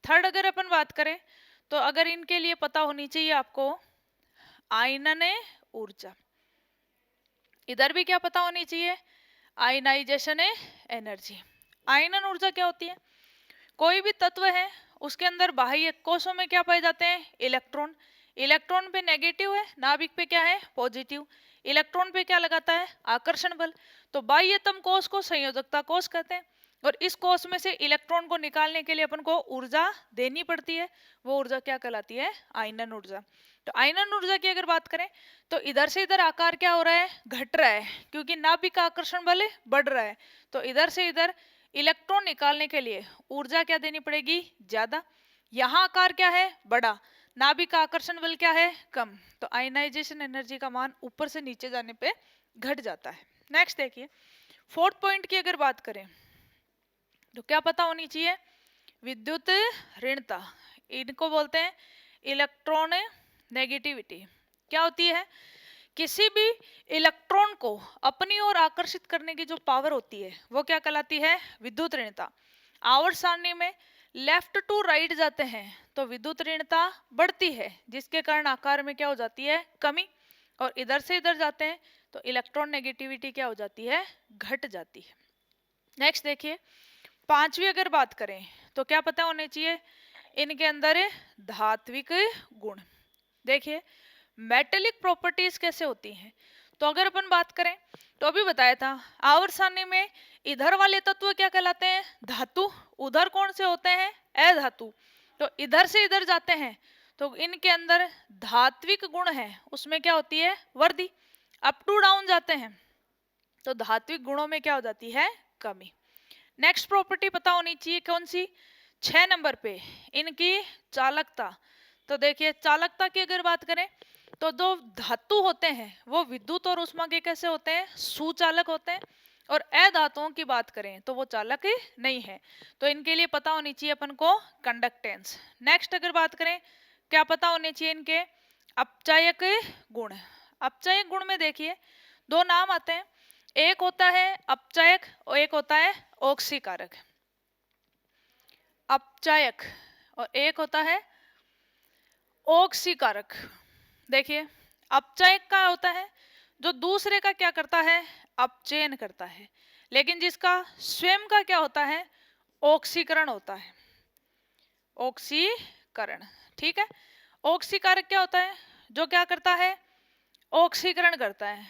थर्ड अगर अपन बात करें तो अगर इनके लिए पता होनी चाहिए आपको आयनन ऊर्जा। इधर भी क्या पता होनी चाहिए, आयनाइजेशन एनर्जी। आयनन ऊर्जा क्या होती है, कोई भी तत्व है उसके अंदर बाह्य कोशों में क्या पाए जाते हैं, इलेक्ट्रॉन। इलेक्ट्रॉन पे नेगेटिव है, नाभिक पे क्या है, पॉजिटिव। इलेक्ट्रॉन पे क्या लगाता है, आकर्षण बल। तो बाह्यतम कोश को संयोजकता कोश कहते हैं। और इस कोश में से इलेक्ट्रॉन को निकालने के लिए अपन को ऊर्जा देनी पड़ती है, वो ऊर्जा क्या कहलाती है, आयनन ऊर्जा। तो आयनन ऊर्जा की अगर बात करें तो इधर से इधर आकार क्या हो रहा है, घट रहा है, क्योंकि नाभिक का आकर्षण बल बढ़ रहा है। तो इधर से इधर इलेक्ट्रॉन निकालने के लिए ऊर्जा क्या देनी पड़ेगी, ज्यादा। यहाँ आकार क्या है, बड़ा, नाभिक का आकर्षण बल क्या है, कम। तो आयनाइजेशन एनर्जी का मान ऊपर से नीचे जाने पे घट जाता है। नेक्स्ट देखिए फोर्थ पॉइंट की अगर बात करें तो क्या पता होनी चाहिए, विद्युत ऋणता। इनको बोलते हैं इलेक्ट्रॉन नेगेटिविटी। क्या होती है, किसी भी इलेक्ट्रॉन को अपनी ओर आकर्षित करने की जो पावर होती है वो क्या कहलाती है, विद्युत ऋणता। आवर्त सारणी में लेफ्ट टू राइट जाते हैं तो विद्युत ऋणता बढ़ती है, जिसके कारण आकार में क्या हो जाती है, कमी। और इधर से इधर जाते हैं तो इलेक्ट्रॉन नेगेटिविटी क्या हो जाती है, घट जाती है। नेक्स्ट देखिए पांचवी अगर बात करें तो क्या पता होने चाहिए, इनके अंदर धात्विक गुण। देखिए मेटेलिक प्रॉपर्टीज कैसे होती हैं, तो अगर अपन बात करें तो अभी बताया था आवर्त सारणी में इधर वाले तत्व क्या कहलाते हैं, धातु। उधर कौन से होते हैं, अधातु। तो इधर से इधर जाते हैं तो इनके अंदर धात्विक गुण है, उसमें क्या होती है, वृद्धि। अप टू डाउन जाते हैं तो धात्विक गुणों में क्या हो जाती है, कमी। नेक्स्ट प्रॉपर्टी पता होनी चाहिए कौन सी, 6 नंबर पे, इनकी चालकता। तो देखिए चालकता की अगर बात करें तो जो धातु होते हैं वो विद्युत और ऊष्मा के कैसे होते हैं, सुचालक होते हैं। और अधातुओं की बात करें तो वो चालक नहीं है। तो इनके लिए पता होनी चाहिए अपन को कंडक्टेंस। नेक्स्ट अगर बात करें क्या पता होने चाहिए इनके, अपचायक गुण। अपचायक गुण में देखिए दो नाम आते हैं, एक होता है अपचायक और एक होता है ऑक्सीकारक। अपचायक और एक होता है ऑक्सीकारक। देखिए अपचायक का होता है जो दूसरे का क्या करता है, अपचयन करता है, लेकिन जिसका स्वयं का क्या होता है, ऑक्सीकरण होता है, ऑक्सीकरण। ठीक है, ऑक्सीकारक क्या होता है, जो क्या करता है, ऑक्सीकरण करता है।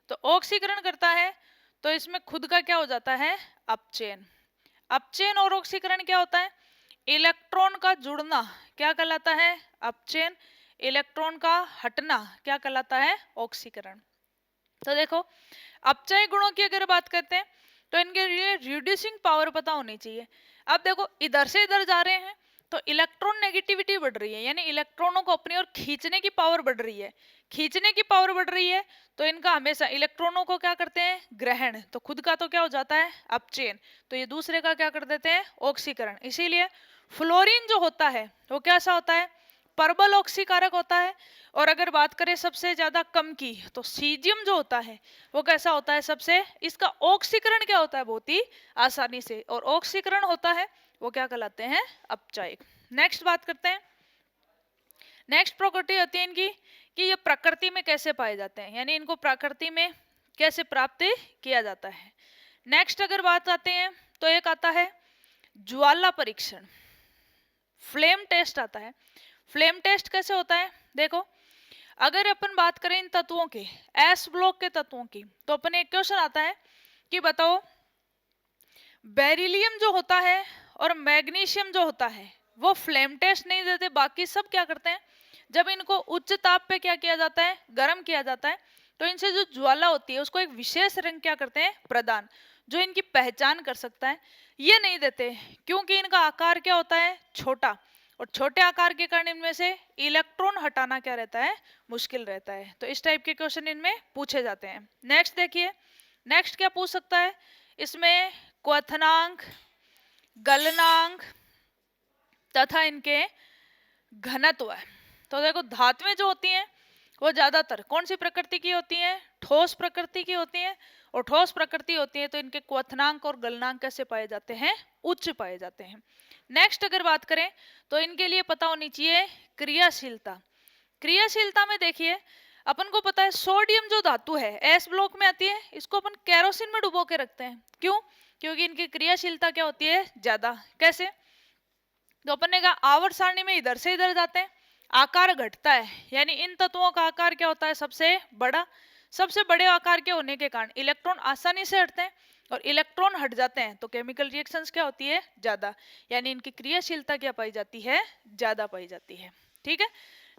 तो ऑक्सीकरण करता है तो इसमें खुद का क्या हो जाता है, अपचयन। अपचयन और ऑक्सीकरण क्या होता है, इलेक्ट्रॉन का जुड़ना क्या कहलाता है, अपचयन। इलेक्ट्रॉन का हटना क्या कहलाता है, ऑक्सीकरण। तो देखो अपचय गुणों की अगर बात करते हैं तो इनके लिए रिड्यूसिंग पावर पता होनी चाहिए। अब देखो इधर से इधर जा रहे हैं तो इलेक्ट्रॉन नेगेटिविटी बढ़ रही है, यानी इलेक्ट्रॉनों को अपनी ओर खींचने की पावर बढ़ रही है। खींचने की पावर बढ़ रही है तो इनका हमेशा इलेक्ट्रॉनों को क्या करते हैं, ग्रहण। तो खुद का तो क्या हो जाता है, अपचयन। तो ये दूसरे का क्या कर देते हैं, ऑक्सीकरण। इसीलिए फ्लोरीन जो होता है वो कैसा होता है, प्रबल ऑक्सीकारक होता है। और अगर बात करें सबसे ज्यादा कम की तो सीजियम जो होता है वो कैसा होता है, सबसे, इसका ऑक्सीकरण क्या होता है, बहुत ही आसानी से। और ऑक्सीकरण होता है वो क्या कहलाते हैं, अपचायक। नेक्स्ट बात करते हैं, नेक्स्ट प्रॉपर्टी होती है इनकी कि ये प्रकृति में कैसे पाए जाते हैं, यानी इनको प्रकृति में कैसे प्राप्त किया जाता है। नेक्स्ट अगर बात आते हैं तो एक आता है ज्वाला परीक्षण, फ्लेम टेस्ट आता है। फ्लेम टेस्ट कैसे होता है, देखो अगर अपन बात करें इन तत्वों के, एस ब्लॉक के तत्वों की, तो अपन एक क्वेश्चन आता है कि बताओ बेरिलियम जो होता है और मैग्नीशियम जो होता है वो फ्लेम टेस्ट नहीं देते, बाकी सब क्या करते हैं, जब इनको उच्च ताप पे क्या किया जाता है, गर्म किया जाता है, तो इनसे जो ज्वाला होती है उसको एक विशेष रंग क्या करते हैं, प्रदान, जो इनकी पहचान कर सकता है। ये नहीं देते क्योंकि इनका आकार क्या होता है, छोटा, और छोटे आकार के कारण इनमें से इलेक्ट्रॉन हटाना क्या रहता है, मुश्किल रहता है। तो इस टाइप के क्वेश्चन इनमें पूछे जाते हैं। नेक्स्ट देखिए, नेक्स्ट क्या पूछ सकता है इसमें, क्वथनांक, गलनांक तथा इनके घनत्व है। तो देखो धातुएं जो होती हैं वो ज्यादातर कौन सी प्रकृति की होती हैं, ठोस प्रकृति की होती हैं। और ठोस प्रकृति होती है तो इनके क्वथनांक और गलनांक कैसे पाए जाते हैं, उच्च पाए जाते हैं। नेक्स्ट अगर बात करें तो इनके लिए पता होनी चाहिए क्रियाशीलता। क्रियाशीलता में देखिए अपन को पता है सोडियम जो धातु है एस ब्लॉक में आती है, इसको अपन केरोसिन में डुबो के रखते हैं, क्यों, क्योंकि इनकी क्रियाशीलता क्या होती है, ज्यादा। कैसे, तो अपन ने कहा आवर्त सारणी में इधर से इधर जाते हैं, आकार घटता है, यानी इन तत्वों का आकार क्या होता है, सबसे बड़ा। सबसे बड़े आकार के होने के कारण इलेक्ट्रॉन आसानी से हटते हैं, और इलेक्ट्रॉन हट जाते हैं तो केमिकल रिएक्शंस क्या होती है, ज्यादा, यानी इनकी क्रियाशीलता क्या पाई जाती है, ज्यादा पाई जाती है। ठीक है,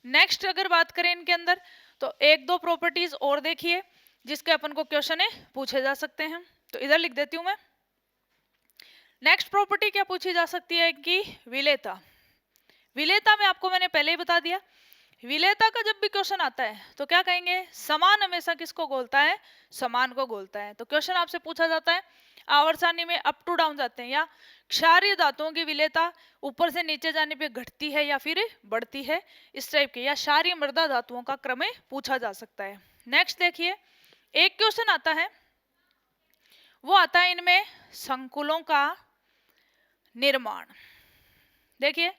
नेक्स्ट अगर बात करें इनके अंदर तो एक दो प्रॉपर्टीज और देखिए जिसके अपन को क्वेश्चन है पूछे जा सकते हैं, तो इधर लिख देती हूं मैं। नेक्स्ट प्रॉपर्टी क्या पूछी जा सकती है कि विलेयता। विलेयता में आपको मैंने पहले ही बता दिया, विलेयता का जब भी क्वेश्चन आता है तो क्या कहेंगे, समान हमेशा किसको बोलता है, समान को बोलता है। तो क्वेश्चन आपसे पूछा जाता है आवर्त सारणी में अप टू डाउन जाते हैं, या क्षारीय धातुओं की विलेयता ऊपर से नीचे जाने पे घटती है या फिर बढ़ती है, इस टाइप के, या क्षारीय मृदा धातुओं का क्रम पूछा जा सकता है। नेक्स्ट देखिए एक क्वेश्चन आता है, वो आता है इनमें संकुलों का निर्माण। देखिए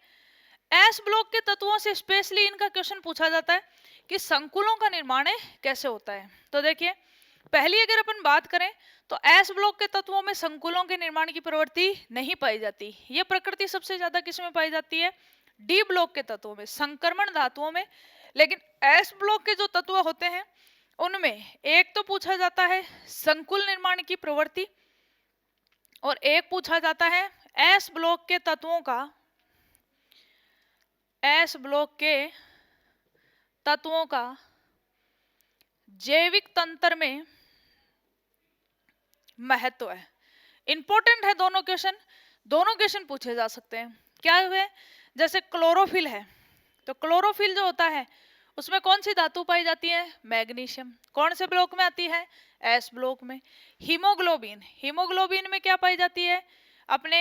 एस ब्लॉक के तत्वों से स्पेशली इनका क्वेश्चन पूछा जाता है कि संकुलों का निर्माण कैसे होता है। तो देखिए पहली अगर अपन बात करें तो एस ब्लॉक के तत्वों में संकुलों के निर्माण की प्रवृत्ति नहीं पाई जाती। ये प्रकृति सबसे ज्यादा किसमें पाई जाती है, डी ब्लॉक के तत्वों में, संक्रमण धातुओं में। लेकिन एस ब्लॉक के जो तत्व होते हैं उनमें एक तो पूछा जाता है संकुल निर्माण की प्रवृत्ति, और एक पूछा जाता है एस ब्लॉक के तत्वों का एस ब्लॉक के तत्वों का जैविक तंत्र में महत्व है। इंपॉर्टेंट है दोनों क्वेश्चन पूछे जा सकते हैं। क्या हुए, जैसे क्लोरोफिल है, तो क्लोरोफिल जो होता है उसमें कौन सी धातु पाई जाती है, मैग्नीशियम। कौन से ब्लॉक में आती है, एस ब्लॉक में। हीमोग्लोबिन, हीमोग्लोबिन में क्या पाई जाती है, अपने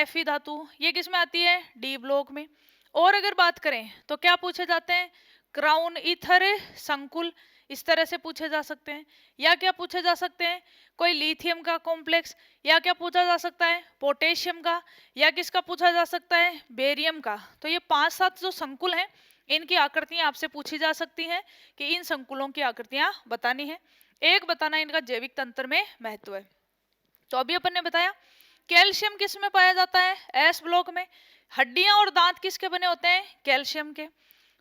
Fe धातु, ये किस में आती है, डी ब्लॉक में। और अगर बात करें तो क्या पूछे जाते हैं, क्राउन ईथर संकुल, इस तरह से पूछे जा सकते हैं। या क्या पूछे जा सकते हैं, कोई लिथियम का कॉम्प्लेक्स, या क्या पूछा जा सकता है, पोटेशियम का, या किसका पूछा जा सकता है, बेरियम का। तो ये 5-7 जो संकुल हैं, इनकी आकृतियां आपसे पूछी जा सकती हैं कि इन संकुलों की आकृतियां बतानी है। एक बताना इनका जैविक तंत्र में महत्व है। तो अभी अपन ने बताया कैल्शियम किस में पाया जाता है, एस ब्लॉक में। हड्डियां और दांत किसके बने होते हैं, कैल्शियम के।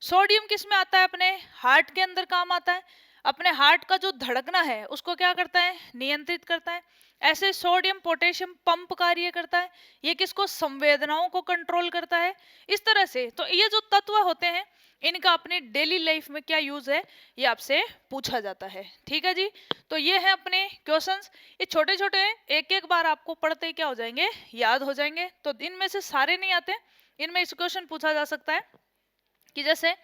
सोडियम किस में आता है, अपने हार्ट के अंदर काम आता है। अपने हार्ट का जो धड़कना है उसको क्या करता है, नियंत्रित करता है। ऐसे सोडियम पोटेशियम पंप कार्य करता है, ये किसको, संवेदनाओं को कंट्रोल करता है। इस तरह से तो ये जो तत्व होते हैं इनका अपनी डेली लाइफ में क्या यूज है, ये आपसे पूछा जाता है। ठीक है जी, तो ये है अपने क्वेश्चंस। ये छोटे छोटे हैं, एक एक बार आपको पढ़ते ही क्या हो जाएंगे, याद हो जाएंगे। तो इनमें से सारे नहीं आते, इनमें इस क्वेश्चन पूछा जा सकता है कि जैसे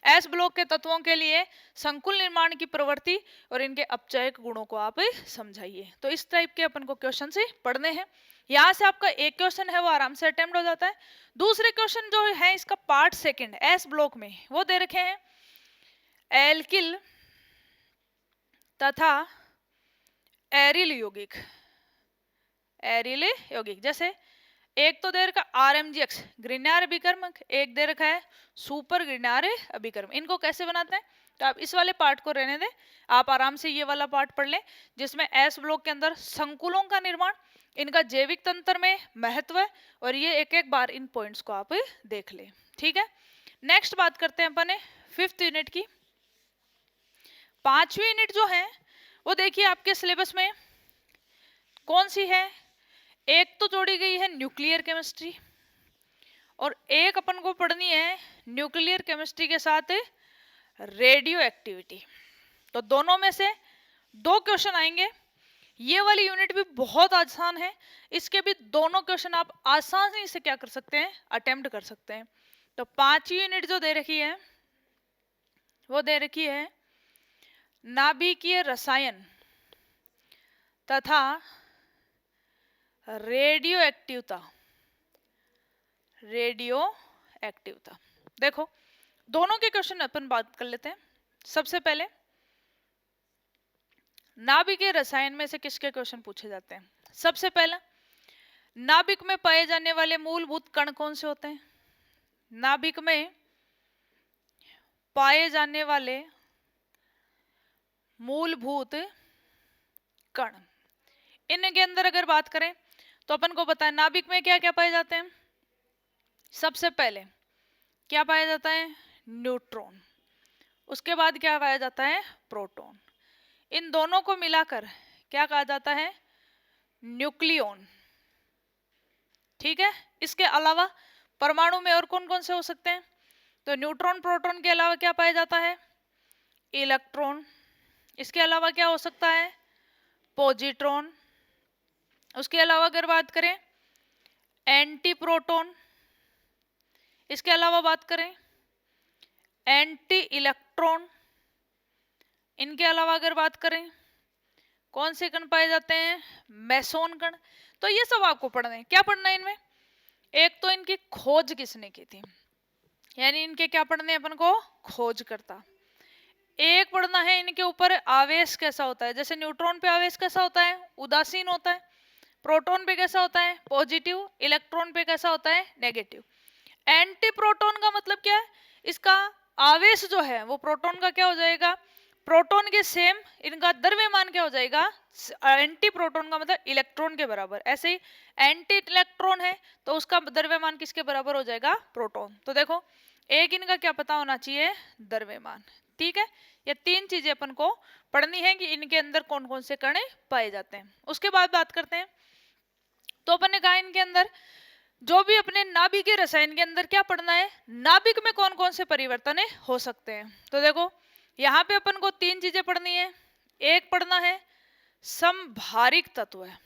एस ब्लॉक के तत्वों के लिए संकुल निर्माण की प्रवृत्ति और इनके अपचयक गुणों को आप समझाइए। तो इस टाइप के अपन को क्वेश्चन से पढ़ने हैं। यहाँ से आपका एक क्वेश्चन है वो आराम से अटेम्प्ट हो जाता है। दूसरे क्वेश्चन जो है इसका पार्ट सेकंड एस ब्लॉक में वो दे रखे हैं, एल्किल तथा एरिल यौगिक। एरिल यौगिक जैसे एक तो दे रखा RMGX ग्रिग्नार अभिकर्मक, एक दे रखा है सुपर ग्रिग्नार अभिकर्मक। इनको कैसे बनाते हैं, तो आप इस वाले पार्ट को रहने दें, आप आराम से ये वाला पार्ट पढ़ लें जिसमें एस ब्लॉक के अंदर संकुलों का निर्माण, इनका जैविक तंत्र में महत्व है, और ये एक एक बार इन पॉइंट्स को आप देख लें। ठीक है, नेक्स्ट बात करते हैं अपन 5th यूनिट की। 5वीं यूनिट जो है वो देखिए आपके सिलेबस में कौन सी है, एक तो जोड़ी गई है न्यूक्लियर केमिस्ट्री, और एक अपन को पढ़नी है न्यूक्लियर केमिस्ट्री के साथ रेडियो एक्टिविटी। तो दोनों में से 2 क्वेश्चन आएंगे। ये वाली यूनिट भी बहुत आसान है, इसके भी दोनों क्वेश्चन आप आसानी से क्या कर सकते हैं, अटेम्प्ट कर सकते हैं। तो 5वीं यूनिट जो दे रखी है वो दे रखी है नाभिकीय रसायन तथा रेडियो एक्टिवता। रेडियो एक्टिवता देखो दोनों के क्वेश्चन अपन बात कर लेते हैं। सबसे पहले नाभिकीय रसायन में से किसके क्वेश्चन पूछे जाते हैं। सबसे पहला, नाभिक में पाए जाने वाले मूलभूत कण कौन से होते हैं। नाभिक में पाए जाने वाले मूलभूत कण, इनके अंदर अगर बात करें तो अपन को पता है नाभिक में क्या क्या पाए जाते हैं। सबसे पहले क्या पाया जाता है, न्यूट्रॉन। उसके बाद क्या पाया जाता है, प्रोटॉन। इन दोनों को मिलाकर क्या कहा जाता है, न्यूक्लियॉन। ठीक है, इसके अलावा परमाणु में और कौन कौन से हो सकते हैं, तो न्यूट्रॉन प्रोटॉन के अलावा क्या पाया जाता है, इलेक्ट्रॉन। इसके अलावा क्या हो सकता है, पॉजिट्रॉन। उसके अलावा अगर बात करें एंटी प्रोटॉन। इसके अलावा बात करें एंटी इलेक्ट्रॉन। इनके अलावा अगर बात करें कौन से कण पाए जाते हैं, मेसोन कण। तो ये सब आपको पढ़ना है। क्या पढ़ना है इनमें, एक तो इनकी खोज किसने की थी, यानी इनके क्या पढ़ने अपन को, खोज करता। एक पढ़ना है इनके ऊपर आवेश कैसा होता है, जैसे न्यूट्रॉन पे आवेश कैसा होता है, उदासीन होता है। प्रोटॉन पे कैसा होता है, पॉजिटिव। इलेक्ट्रॉन पे कैसा होता है, नेगेटिव। एंटी प्रोटॉन का मतलब क्या है, इसका आवेश जो है वो प्रोटॉन का क्या हो जाएगा, प्रोटॉन के सेम, इनका द्रव्यमान क्या हो जाएगा, एंटी प्रोटॉन का मतलब इलेक्ट्रॉन के बराबर। ऐसे ही एंटी इलेक्ट्रॉन है तो उसका द्रव्यमान किसके बराबर हो जाएगा, प्रोटॉन। तो देखो एक इनका क्या पता होना चाहिए, द्रव्यमान। ठीक है, ये 3 चीजें अपन को पढ़नी है कि इनके अंदर कौन कौन से कण पाए जाते हैं। उसके बाद बात करते हैं, तो अपन ने कहा इनके अंदर जो भी अपने नाभिक के रसायन के अंदर क्या पढ़ना है, नाभिक में कौन कौन से परिवर्तन हो सकते हैं। तो देखो यहाँ पे अपन को तीन चीजें पढ़नी है। एक पढ़ना है समभारिक तत्व है,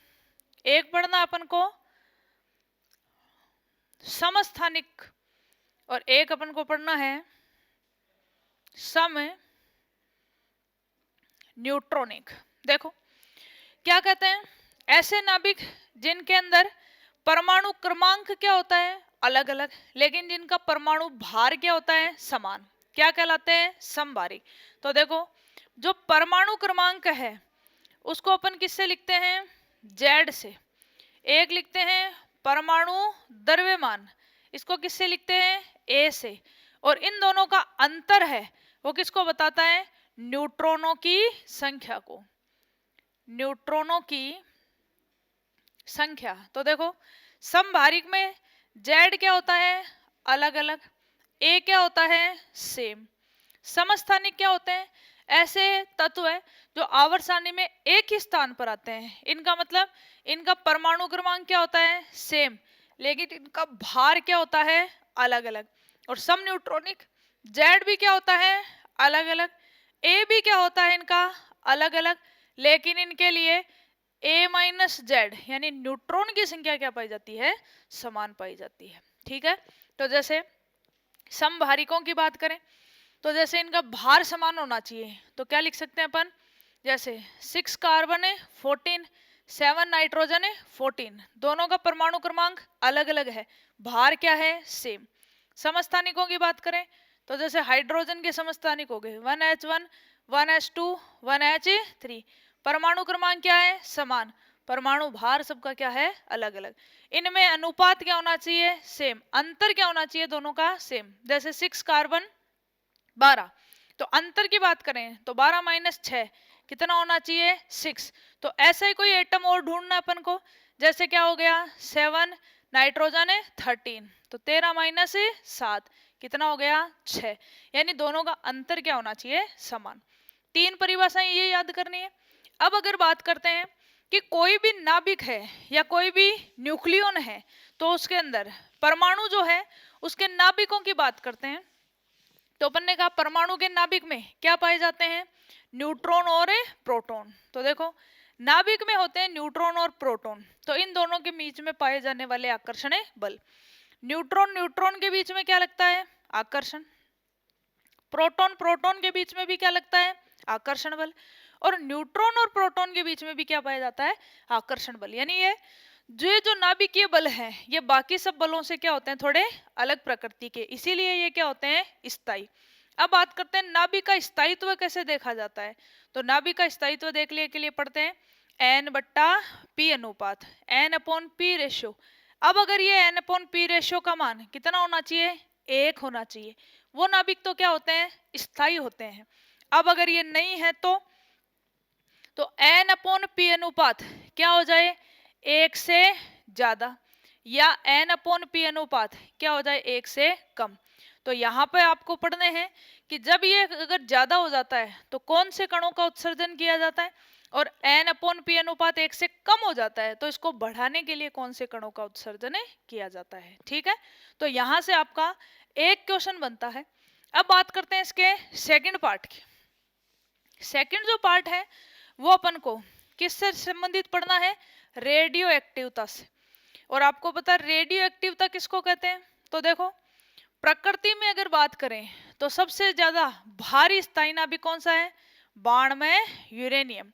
एक पढ़ना अपन को समस्थानिक, और एक अपन को पढ़ना है सम न्यूट्रॉनिक। देखो क्या कहते हैं, ऐसे नाभिक जिनके अंदर परमाणु क्रमांक क्या होता है अलग अलग, लेकिन जिनका परमाणु भार क्या होता है समान, क्या कहलाते हैं समभारिक। तो देखो जो परमाणु क्रमांक है उसको अपन किससे लिखते हैं, जेड से। एक लिखते हैं परमाणु द्रव्यमान, इसको किससे लिखते हैं, ए से। और इन दोनों का अंतर है वो किसको बताता है, न्यूट्रॉनों की संख्या को, न्यूट्रॉनों की संख्या। तो देखो समभारिक में जेड क्या होता है अलग अलग, ए क्या होता है सेम। समस्थानिक क्या होते हैं, ऐसे तत्व है जो आवर्त सारणी में एक ही स्थान पर आते हैं, इनका मतलब इनका परमाणु क्रमांक क्या होता है सेम, लेकिन इनका भार क्या होता है अलग अलग। और सम न्यूट्रॉनिक जेड भी क्या होता है अलग अलग, ए भी क्या होता है इनका अलग अलग, लेकिन इनके लिए ए माइनस जेड यानी न्यूट्रॉन की संख्या क्या पाई जाती है, समान पाई जाती है। ठीक है, तो जैसे समभारिकों की बात करें तो जैसे इनका भार समान होना चाहिए, तो क्या लिख सकते हैं अपन, जैसे 6 कार्बन है 14, 7 नाइट्रोजन है 14, दोनों का परमाणु क्रमांक अलग अलग है, भार क्या है सेम। समस्थानिकों की बात करें तो जैसे हाइड्रोजन के समस्थानिक हो गए 1H1, 1H2, 1H3, परमाणु क्रमांक क्या है समान, परमाणु भार सबका क्या है अलग अलग। इनमें अनुपात क्या होना चाहिए सेम, अंतर क्या होना चाहिए दोनों का सेम। जैसे 6 कार्बन 12, तो अंतर की बात करें तो 12 माइनस 6 कितना होना चाहिए 6। तो ऐसा ही कोई एटम और ढूंढना अपन को, जैसे क्या हो गया 7 नाइट्रोजन है 13, तो 13 माइनस 7 कितना हो गया 6, यानी दोनों का अंतर क्या होना चाहिए समान। तीन परिभाषाएं ये याद करनी है। अब अगर बात करते हैं कि कोई भी नाभिक है या कोई भी न्यूक्लियन है तो उसके अंदर परमाणु जो है उसके नाभिकों की बात करते हैं, तो अपन ने कहा परमाणु के नाभिक में क्या पाए जाते हैं, न्यूट्रॉन और प्रोटॉन। तो देखो नाभिक में होते हैं न्यूट्रॉन और प्रोटॉन, तो इन दोनों के बीच में पाए जाने वाले आकर्षण बल, न्यूट्रॉन न्यूट्रॉन के बीच में क्या लगता है आकर्षण, प्रोटॉन प्रोटॉन के बीच में भी क्या लगता है आकर्षण बल, और न्यूट्रॉन और प्रोटॉन के बीच में भी क्या पाया जाता है आकर्षण बल। यानी ये जो नाभिकीय बल है ये बाकी सब बलों से क्या होते हैं थोड़े अलग प्रकृति के, इसीलिए ये क्या होते हैं स्थायी। अब बात करते हैं नाभिक का स्थायित्व कैसे देखा जाता है, तो नाभिक का स्थायित्व देखने के लिए पढ़ते हैं एन बट्टा पी अनुपात, एन अपॉन पी रेशियो। अब अगर ये एन अपॉन पी रेशियो का मान कितना होना चाहिए 1 होना चाहिए, वो नाभिक तो क्या होते हैं स्थायी होते हैं। अब अगर ये नहीं है तो एन अपॉन पी अनुपात क्या हो जाए 1 से ज्यादा, या एन अपॉन पी अनुपात क्या हो जाए 1 से कम। तो यहाँ पे आपको पढ़ने हैं कि जब ये अगर ज्यादा हो जाता है तो कौन से कणों का उत्सर्जन किया जाता है, और एन अपॉन पी अनुपात 1 से कम हो जाता है तो इसको बढ़ाने के लिए कौन से कणों का उत्सर्जन किया जाता है। ठीक है, तो यहाँ से आपका एक क्वेश्चन बनता है। अब बात करते हैं इसके सेकंड पार्ट की। सेकंड जो पार्ट है वो अपन को किससे संबंधित पढ़ना है, रेडियो एक्टिवता से। और आपको पता रेडियो एक्टिवता किसको कहते हैं, तो देखो प्रकृति में अगर बात करें तो सबसे ज्यादा भारी स्थायी नाभिक कौन सा है, बाण में यूरेनियम।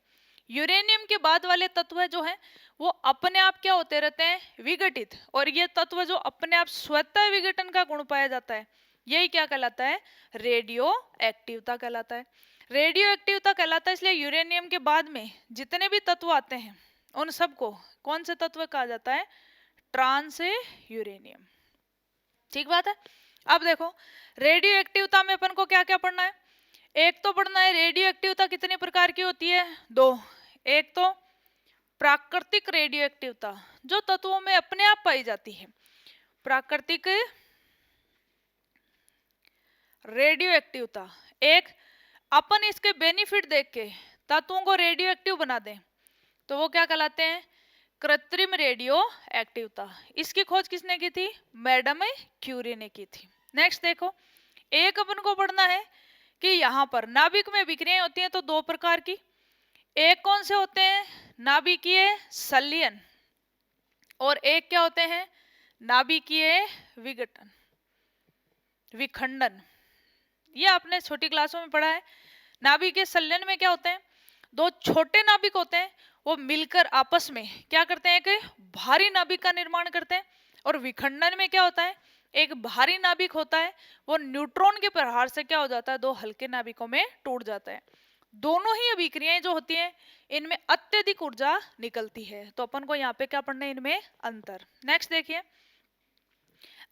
यूरेनियम के बाद वाले तत्व जो हैं वो अपने आप क्या होते रहते हैं विघटित, और ये तत्व जो अपने आप स्वतः विघटन का गुण पाया जाता है यही क्या कहलाता है रेडियो एक्टिवता कहलाता है। रेडियो एक्टिवता कहलाता है इसलिए यूरेनियम के बाद में जितने भी तत्व आते हैं उन सबको कौन से तत्व कहा जाता है, ट्रांस यूरेनियम। ठीक बात है। अब देखो रेडियो एक्टिवता में अपन को क्या क्या पढ़ना है, एक तो पढ़ना है रेडियो एक्टिवता कितने प्रकार की होती है, दो। एक तो प्राकृतिक रेडियो एक्टिवता जो तत्वों में अपने आप पाई जाती है, प्राकृतिक रेडियो एक्टिवता। एक अपन इसके बेनिफिट देख के तत्वों को रेडियो एक्टिव बना दें तो वो क्या कहलाते हैं कृत्रिम रेडियो एक्टिवता। इसकी खोज किसने की थी? मैडम क्यूरी ने की थी। नेक्स्ट देखो, एक अपन को पढ़ना है कि यहाँ पर नाभिक में विक्रियाएं होती हैं तो दो प्रकार की। एक कौन से होते हैं? नाभिकीय संलयन, और एक क्या होते हैं? नाभिकीय विघटन, विखंडन। ये आपने छोटी क्लासों में पढ़ा है। नाभिकीय संलयन में क्या होते हैं? दो छोटे नाभिक होते हैं, वो मिलकर आपस में क्या करते हैं? कि भारी नाभिक का निर्माण करते हैं। और विखंडन में क्या होता है? एक भारी नाभिक होता है, वो न्यूट्रॉन के प्रहार से क्या हो जाता है? दो हल्के नाभिकों में टूट जाता है। दोनों ही अभिक्रियाएं जो होती हैं इनमें अत्यधिक ऊर्जा निकलती है। तो अपन को यहाँ पे क्या पढ़ना है? इनमें अंतर। नेक्स्ट देखिए,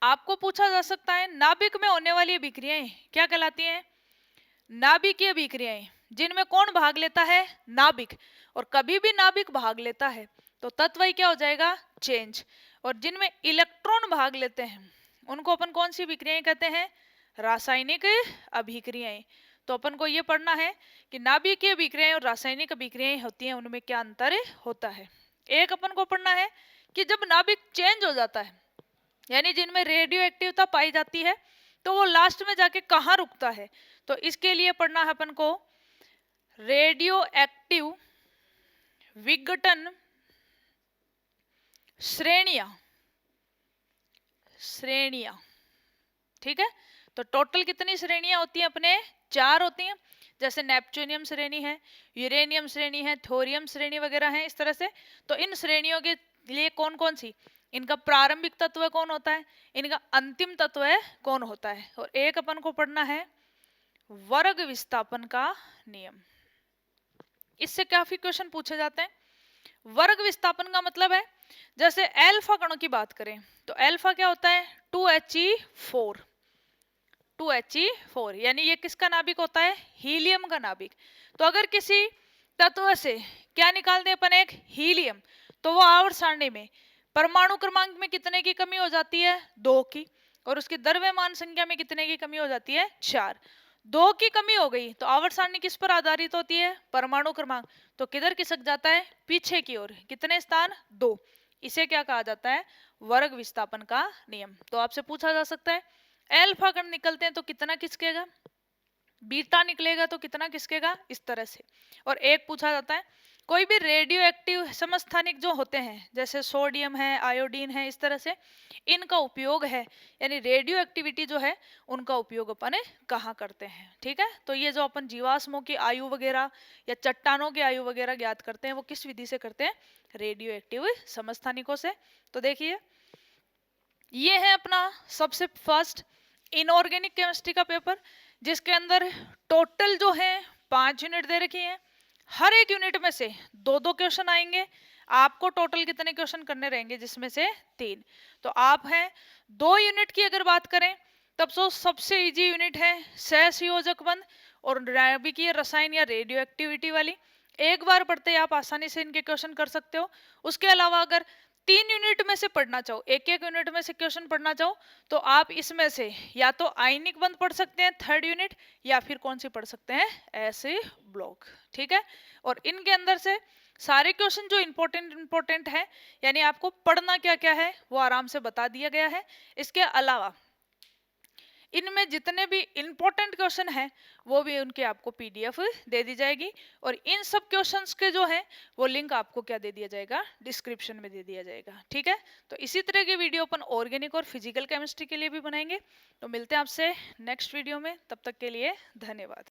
आपको पूछा जा सकता है नाभिक में होने वाली अभिक्रियाएं क्या कहलाती हैं? नाभिकीय अभिक्रियाएं। जिनमें कौन भाग लेता है? नाभिक। और कभी भी नाभिक भाग लेता है तो तत्व ही क्या हो जाएगा? चेंज। और जिनमें इलेक्ट्रॉन भाग लेते हैं उनको अपन कौन सी अभिक्रियाएं कहते हैं? रासायनिक अभिक्रियाएं। तो अपन को ये पढ़ना है कि नाभिकीय अभिक्रियाएं और रासायनिक अभिक्रियाएं होती हैं, उनमें क्या अंतर होता है। एक अपन को पढ़ना है कि जब नाभिक चेंज हो जाता है, यानी जिनमें रेडियो एक्टिवता पाई जाती है, तो वो लास्ट में जाके कहाँ रुकता है? तो इसके लिए पढ़ना है अपन को रेडियो एक्टिव विघटन श्रेणियां। श्रेणियां, ठीक है। तो टोटल कितनी श्रेणियां होती हैं अपने? 4 होती हैं। जैसे नेपच्यूनियम श्रेणी है, यूरेनियम श्रेणी है, थोरियम श्रेणी वगैरह है, इस तरह से। तो इन श्रेणियों के लिए कौन कौन सी, इनका प्रारंभिक तत्व कौन होता है, इनका अंतिम तत्व कौन होता है। और एक अपन को पढ़ना है वर्ग विस्थापन का नियम। इससे काफी क्वेश्चन पूछे जाते हैं। वर्ग विस्थापन का मतलब है, जैसे एल्फा कणों की बात करें तो एल्फा क्या होता है? 2He4। 2He4 यानी ये किसका नाभिक होता है? हीलियम का नाभिक। तो अगर किसी तत्व से क्या निकाल दें अपन? एक हीलियम, तो वो आवर्त सारणी में परमाणु क्रमांक में कितने की कमी हो जाती है? 2 की। और उसकी द्रव्यमान संख्या में कितने की कमी हो जाती है? 4। 2 की कमी हो गई तो आवर्त सारणी किस पर आधारित होती है? परमाणु क्रमांक। तो किधर खिसक जाता है? पीछे की ओर। कितने स्थान? 2। इसे क्या कहा जाता है? वर्ग विस्थापन का नियम। तो आपसे पूछा जा सकता है एल्फा कण निकलते हैं तो कितना खिसकेगा? बीटा निकलेगा तो कितना खिसकेगा? इस तरह से। और एक पूछा जाता है कोई भी रेडियो एक्टिव समस्थानिक जो होते हैं, जैसे सोडियम है, आयोडीन है, इस तरह से, इनका उपयोग है, यानी रेडियो एक्टिविटी जो है उनका उपयोग अपन कहाँ करते हैं। ठीक है, तो ये जो अपन जीवाश्मों की आयु वगैरह या चट्टानों की आयु वगैरह ज्ञात करते हैं वो किस विधि से करते हैं? रेडियो एक्टिव समस्थानिकों से। तो देखिए, ये है अपना सबसे फर्स्ट इनऑर्गेनिक केमिस्ट्री का पेपर, जिसके अंदर टोटल जो है 5 यूनिट दे रखी हैं। हर एक यूनिट में से 2-2 क्वेश्चन आएंगे। आपको टोटल कितने क्वेश्चन करने रहेंगे? जिसमें से 3। तो आप हैं 2 यूनिट की अगर बात करें तब तो सबसे इजी यूनिट है सहसंयोजक बंध और नाभिकीय रसायन या रेडियो एक्टिविटी वाली। एक बार पढ़ते आप आसानी से इनके क्वेश्चन कर सकते हो। उसके अलावा अगर 3 यूनिट में से पढ़ना चाहो, एक एक यूनिट में से क्वेश्चन पढ़ना चाहो, तो आप इसमें से या तो आयनिक बंध पढ़ सकते हैं 3rd यूनिट, या फिर कौन सी पढ़ सकते हैं? ऐसे ब्लॉक। ठीक है, और इनके अंदर से सारे क्वेश्चन जो इंपॉर्टेंट है, यानी आपको पढ़ना क्या क्या है वो आराम से बता दिया गया है। इसके अलावा इनमें जितने भी इंपॉर्टेंट क्वेश्चन हैं वो भी उनके आपको पीडीएफ दे दी जाएगी। और इन सब क्वेश्चंस के जो है वो लिंक आपको क्या दे दिया जाएगा? डिस्क्रिप्शन में दे दिया जाएगा। ठीक है, तो इसी तरह की वीडियो अपन ऑर्गेनिक और फिजिकल केमिस्ट्री के लिए भी बनाएंगे। तो मिलते हैं आपसे नेक्स्ट वीडियो में, तब तक के लिए धन्यवाद।